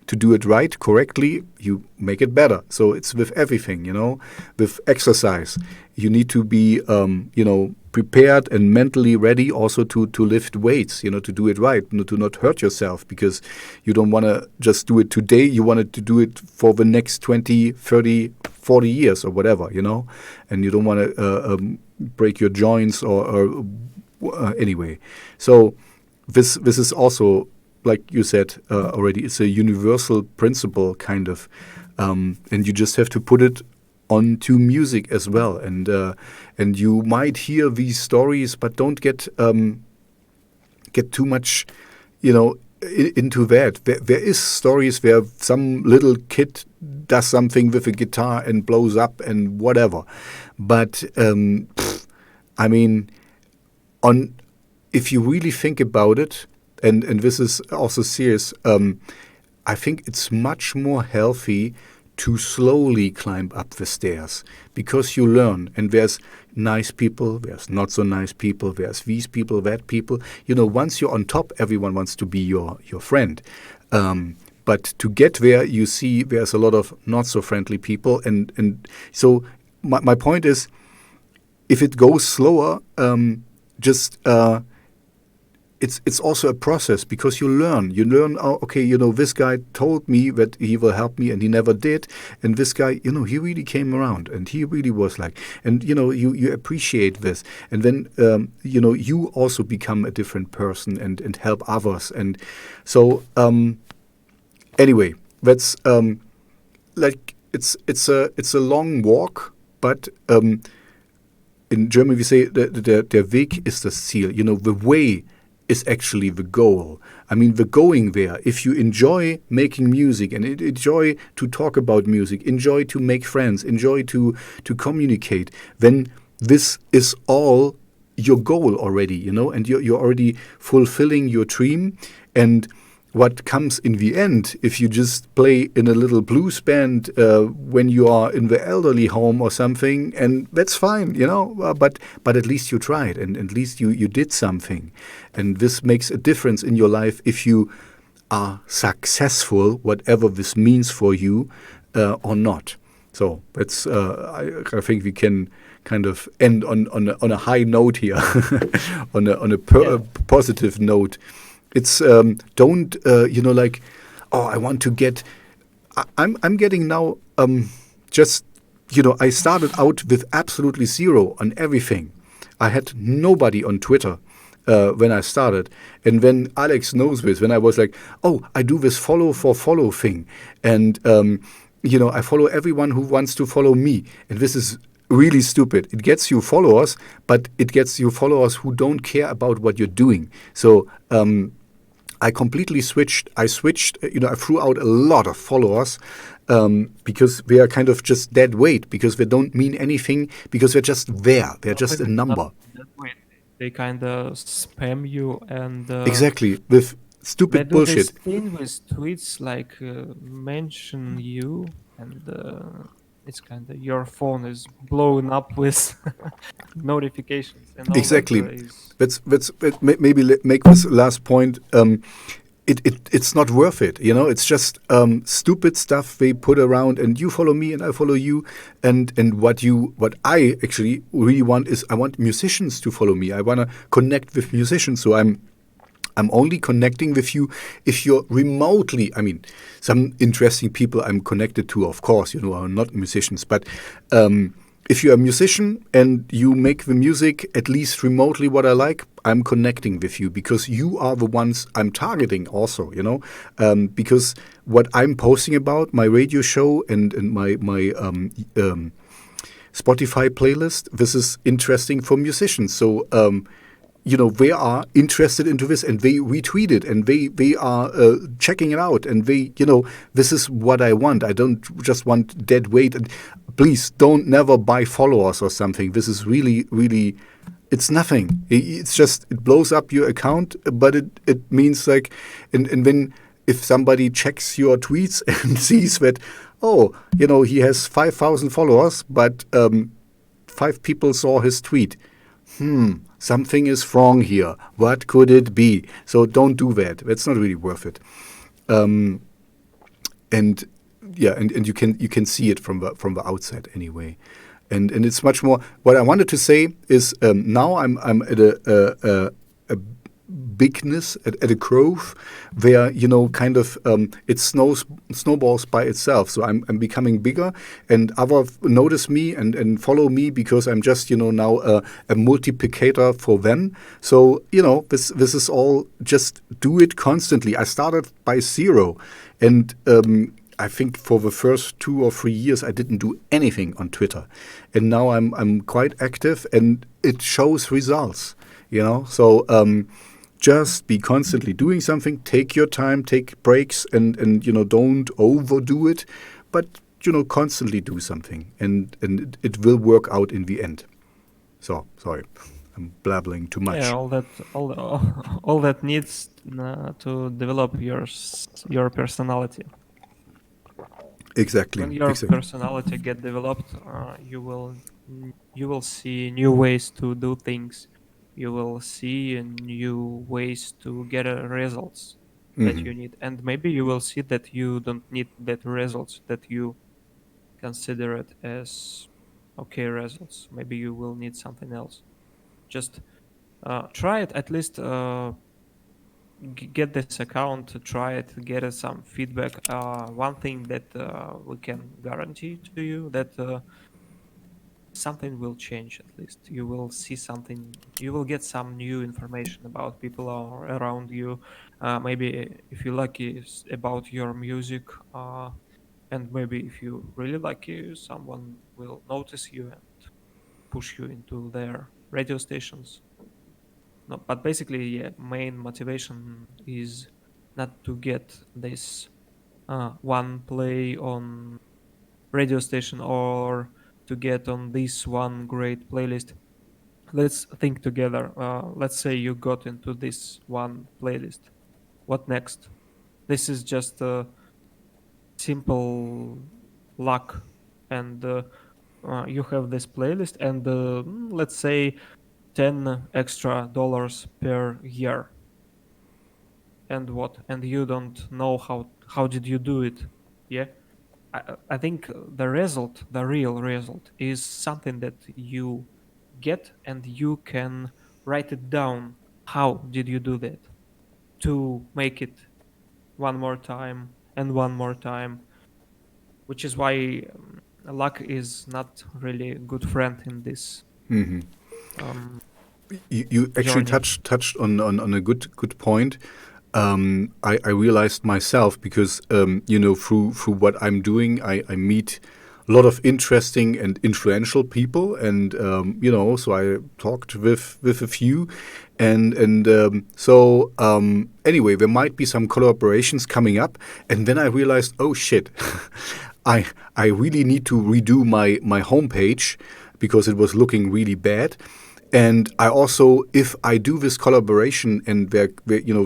to do it right, correctly, you make it better. So it's with everything, you know. With exercise, you need to be, prepared and mentally ready also to lift weights, you know, to do it right, to not hurt yourself, because you don't want to just do it today. You want to do it for the next 20, 30, 40 years or whatever, you know, and you don't want to break your joints or anyway. So this is also, like you said already, it's a universal principle kind of, and you just have to put it onto music as well, and you might hear these stories, but don't get too much, into that. There is stories where some little kid does something with a guitar and blows up and whatever, but I mean, on if you really think about it, and this is also serious, I think it's much more healthy to slowly climb up the stairs, because you learn, and there's nice people, there's not so nice people, there's these people, that people. Once you're on top, everyone wants to be your friend. But to get there, you see there's a lot of not so friendly people, and so my point is, if it goes slower, just it's also a process, because you learn. Oh, okay, this guy told me that he will help me and he never did. And this guy, he really came around and he really was like, and you appreciate this. And then, you also become a different person and help others. And so, anyway, that's, like, it's a long walk, but, in German we say der Weg ist das Ziel. The way is actually the goal. I mean, the going there. If you enjoy making music and enjoy to talk about music, enjoy to make friends, enjoy to communicate, then this is all your goal already, and you're already fulfilling your dream. And what comes in the end, if you just play in a little blues band when you are in the elderly home or something, and that's fine, but at least you tried, and at least you did something. And this makes a difference in your life if you are successful, whatever this means for you, or not. So that's I think we can kind of end on a high note here, on a positive note. It's don't like, oh, I want to get. I'm getting now just I started out with absolutely zero on everything. I had nobody on Twitter when I started, and when Alex knows this, when I was like, oh, I do this follow for follow thing, and I follow everyone who wants to follow me, and this is really stupid. It gets you followers, but it gets you followers who don't care about what you're doing. So. I completely switched. I threw out a lot of followers because they are kind of just dead weight, because they don't mean anything, because they're just there. They're just a number. They kind of spam you and exactly, with stupid bullshit. They do this thing with tweets like mention you, and it's kind of your phone is blowing up with notifications. And all exactly. That let's maybe make this last point. It's not worth it. It's just stupid stuff they put around, and you follow me and I follow you. And what I actually really want is, I want musicians to follow me. I want to connect with musicians. So I'm only connecting with you if you're remotely. I mean, some interesting people I'm connected to, of course, are not musicians. But if you're a musician and you make the music at least remotely what I like, I'm connecting with you, because you are the ones I'm targeting also, because what I'm posting about, my radio show and my Spotify playlist, this is interesting for musicians. So, they are interested into this, and they retweet it, and they are checking it out, and this is what I want. I don't just want dead weight. And please don't never buy followers or something. This is really, really, it's nothing. It's just, it blows up your account, but it means like, and then if somebody checks your tweets and sees that, oh, he has 5,000 followers, but 5 people saw his tweet. Something is wrong here. What could it be? So don't do that. That's not really worth it. And you can see it from the outset anyway. And it's much more. What I wanted to say is, now I'm at a bigness, at a growth where kind of it snowballs by itself. So I'm becoming bigger, and others notice me and follow me, because I'm just now a multiplicator for them. So this is all, just do it constantly. I started by zero, and I think for the first 2 or 3 years I didn't do anything on Twitter, and now I'm quite active, and it shows results. So just be constantly doing something. Take your time, take breaks, and don't overdo it, but constantly do something, and it will work out in the end. So sorry, I'm blabbling too Yeah, much. all that needs to develop your personality. Exactly, When your exactly. personality get developed, you will see new ways to do things. You will see new ways to get results that Hmm. you need, and maybe you will see that you don't need that results, that you consider it as okay results. Maybe you will need something else. Just try it at least. Get this account, try it, get some feedback. One thing that we can guarantee to you that something will change. At least you will see something, you will get some new information about people around you. Maybe if you lucky about your music, and maybe if you really lucky, someone will notice you and push you into their radio stations. No, but basically, yeah, main motivation is not to get this one play on radio station or to get on this one great playlist. Let's think together. Let's say you got into this one playlist. What next? This is just a simple luck, and you have this playlist, and let's say $10 extra per year. And what? And you don't know how did you do it? Yeah, I think the result, the real result, is something that you get and you can write it down. How did you do that to make it one more time and one more time? Which is why luck is not really a good friend in this Hmm. um, You actually journey. touched on a good point. I realized myself because through what I'm doing, I meet a lot of interesting and influential people, and so I talked with a few, and anyway, there might be some collaborations coming up, and then I realized, oh shit, I really need to redo my homepage because it was looking really bad. And I also, if I do this collaboration and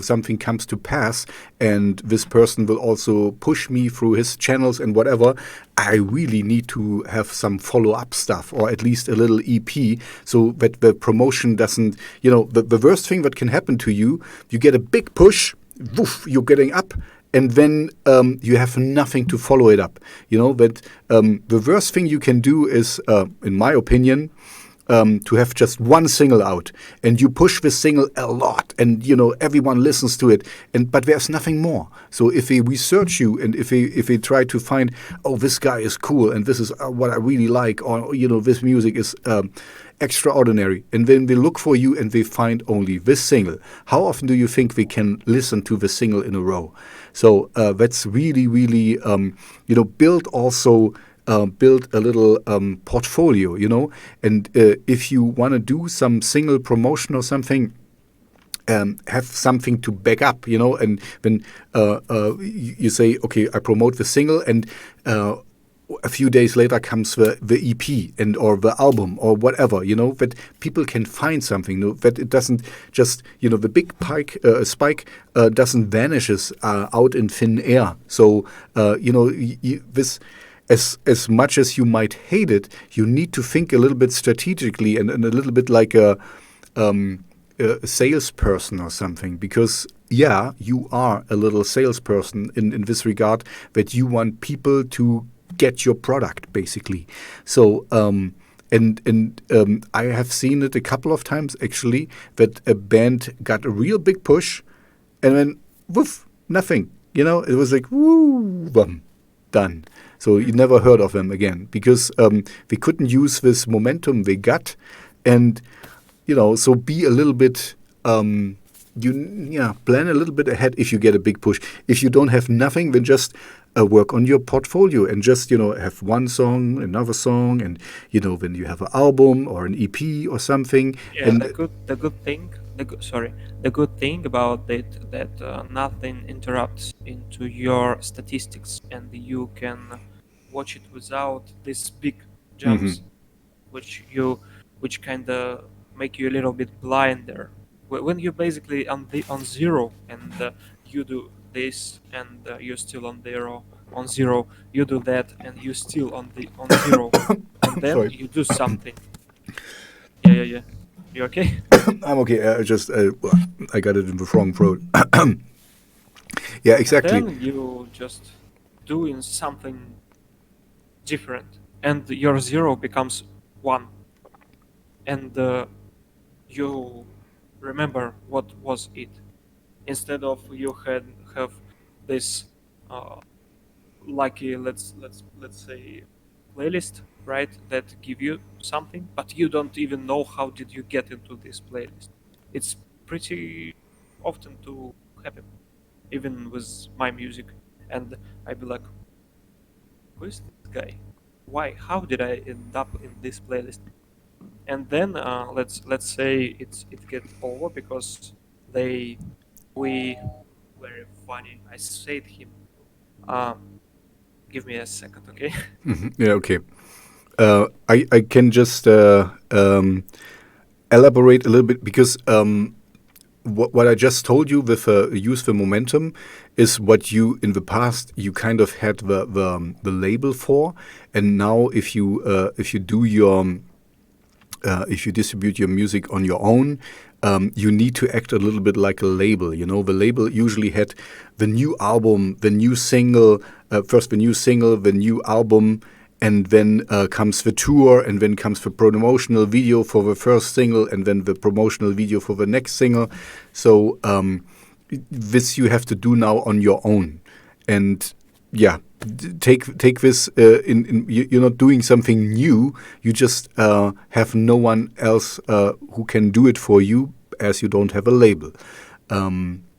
something comes to pass, and this person will also push me through his channels and whatever, I really need to have some follow-up stuff, or at least a little EP, so that the promotion doesn't, the worst thing that can happen to you, you get a big push, woof, you're getting up, and then you have nothing to follow it up. That the worst thing you can do is, in my opinion, to have just one single out, and you push this single a lot, and everyone listens to it, but there's nothing more. So if they research you, and if they try to find, oh, this guy is cool, and this is what I really like, or this music is extraordinary, and then they look for you and they find only this single, how often do you think they can listen to the single in a row? So that's really, really, build also. Build a little portfolio, and if you want to do some single promotion or something, have something to back up, and when you say, okay, I promote the single, and a few days later comes the EP and or the album or whatever, that people can find something, that it doesn't just, the big spike doesn't vanishes out in thin air. So, this, as much as you might hate it, you need to think a little bit strategically, and a little bit like a salesperson or something, because yeah, you are a little salesperson in this regard, that you want people to get your product basically. So I have seen it a couple of times actually, that a band got a real big push, and then woof, nothing. It was like woo, boom, done. So you never heard of them again, because they couldn't use this momentum they got, and so be a little bit. Plan a little bit ahead if you get a big push. If you don't have nothing, then just work on your portfolio and just have one song, another song, and when you have an album or an EP or something. Yeah, And the good thing about it that nothing interrupts into your statistics, and you can watch it without these big jumps, which which kind of make you a little bit blinder. When you're basically on zero, and you do this, and you're still on zero, you do that, and you're still on zero, and then sorry, you do something. Yeah. You okay? I'm okay. I got it in the wrong throat. Yeah, And exactly. then you just doing something different, and your zero becomes one, and you remember what was it, instead of you have this uh, lucky, let's say, playlist, right, that give you something, but you don't even know how did you get into this playlist. It's pretty often to happen, even with my music, and I'd be like, who is this guy? Why? How did I end up in this playlist? And then let's say it get over because they we very funny. I said him. Um, Give me a second, okay? Yeah, okay. I can just elaborate a little bit because what I just told you with use the momentum is what you in the past you kind of had the label for, and now if you do your if you distribute your music on your own, you need to act a little bit like a label. The label usually had the new album, the new single, first the new single, the new album, and then comes the tour, and then comes the promotional video for the first single, and then the promotional video for the next single. So this you have to do now on your own, and yeah, take this you're not doing something new. You just have no one else who can do it for you, as you don't have a label.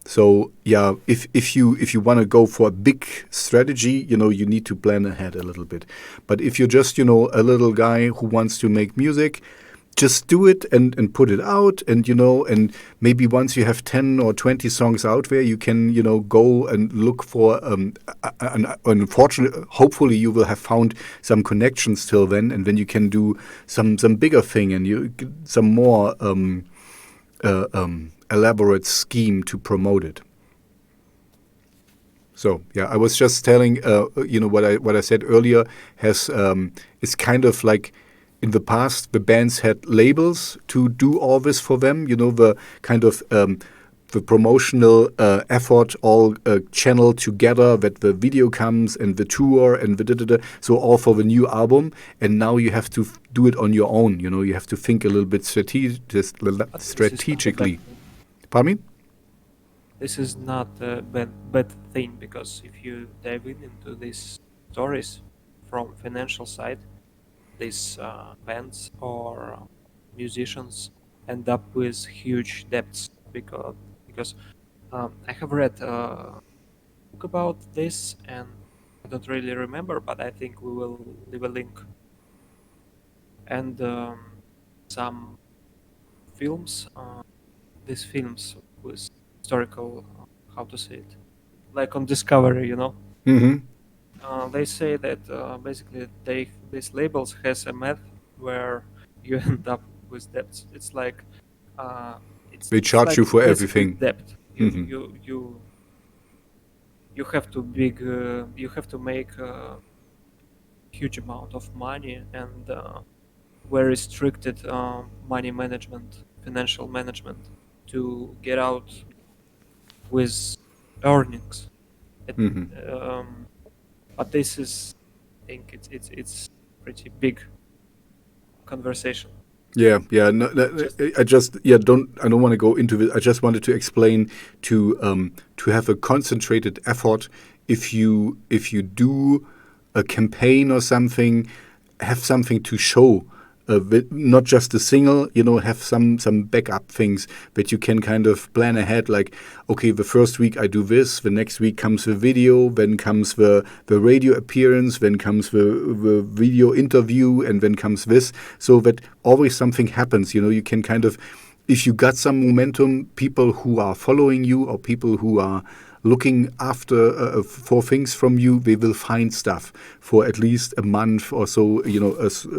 So yeah, if you want to go for a big strategy, you need to plan ahead a little bit. But if you're just a little guy who wants to make music, just do it and put it out, and maybe once you have 10 or 20 songs out there, you can go and look for unfortunately, hopefully you will have found some connections till then, and then you can do some bigger thing, and some more elaborate scheme to promote it. So yeah, I was just telling, what I said earlier has is kind of like in the past the bands had labels to do all this for them. The kind of the promotional effort all channeled together, that the video comes and the tour and the da-da-da, so all for the new album. And now you have to do it on your own. You have to think a little bit strategically. Pardon me? This is not a bad thing, because if you dive into these stories from financial side, these bands or musicians end up with huge debts, because I have read a book about this, and I don't really remember, but I think we will leave a link, and some films, these films with historical, how to say it, like on Discovery, Mm-hmm. They say that basically these labels has a math where you end up with debts. It's like uh, They it's charge you like for basically everything. debt. Mm-hmm. You have to make a huge amount of money, and very restricted money management, financial management, to get out with earnings. It, Mm-hmm. but this is, I think it's pretty big conversation. Yeah, yeah. No, Just I just I don't want to go into it. I just wanted to explain to have a concentrated effort. If you do a campaign or something, have something to show not just a single, have some backup things that you can kind of plan ahead. Like, okay, the first week I do this, the next week comes the video, then comes the radio appearance, then comes the video interview, and then comes this. So that always something happens. You can kind of, if you got some momentum, people who are following you or people who are looking after for things from you, they will find stuff for at least a month or so,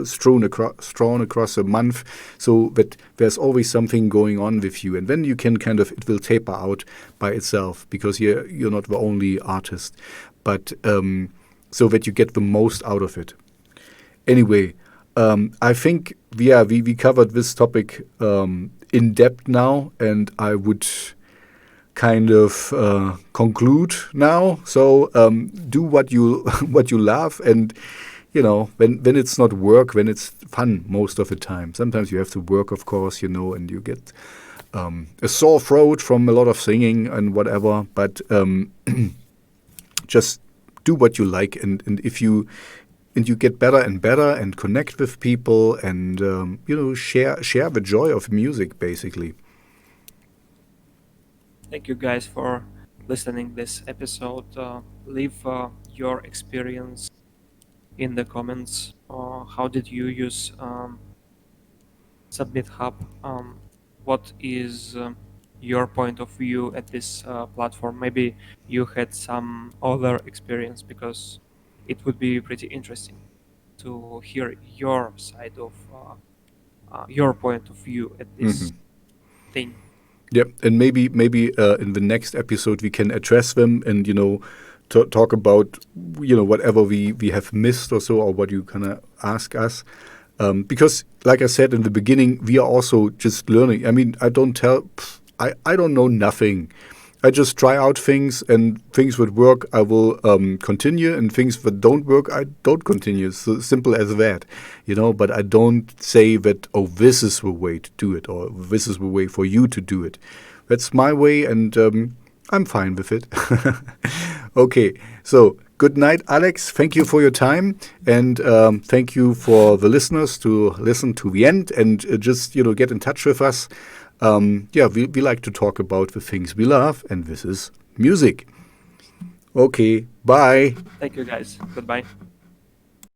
strewn across a month, so that there's always something going on with you. And then you can kind of, it will taper out by itself, because you're not the only artist, but so that you get the most out of it. Anyway, I think, we covered this topic in depth now, and I would kind of conclude now. So do what you what you love, and when it's not work, when it's fun most of the time. Sometimes you have to work, of course, and you get a sore throat from a lot of singing and whatever. But just do what you like, and if you get better and better and connect with people, and share the joy of music, basically. Thank you guys for listening this episode. Leave your experience in the comments. How did you use Submithub? What is your point of view at this platform? Maybe you had some other experience, because it would be pretty interesting to hear your side of your point of view at this thing. Yeah, and maybe in the next episode we can address them, and talk about whatever we have missed or so, or what you kind of ask us, because like I said in the beginning, we are also just learning. I mean, I don't know nothing. I just try out things, and things that work I will continue, and things that don't work I don't continue. So simple as that, but I don't say that, oh, this is the way to do it, or this is the way for you to do it. That's my way, and I'm fine with it. Okay, so good night, Alex. Thank you for your time, and thank you for the listeners to listen to the end, and just get in touch with us. We like to talk about the things we love, and this is music. Okay, bye. Thank you, guys. Goodbye.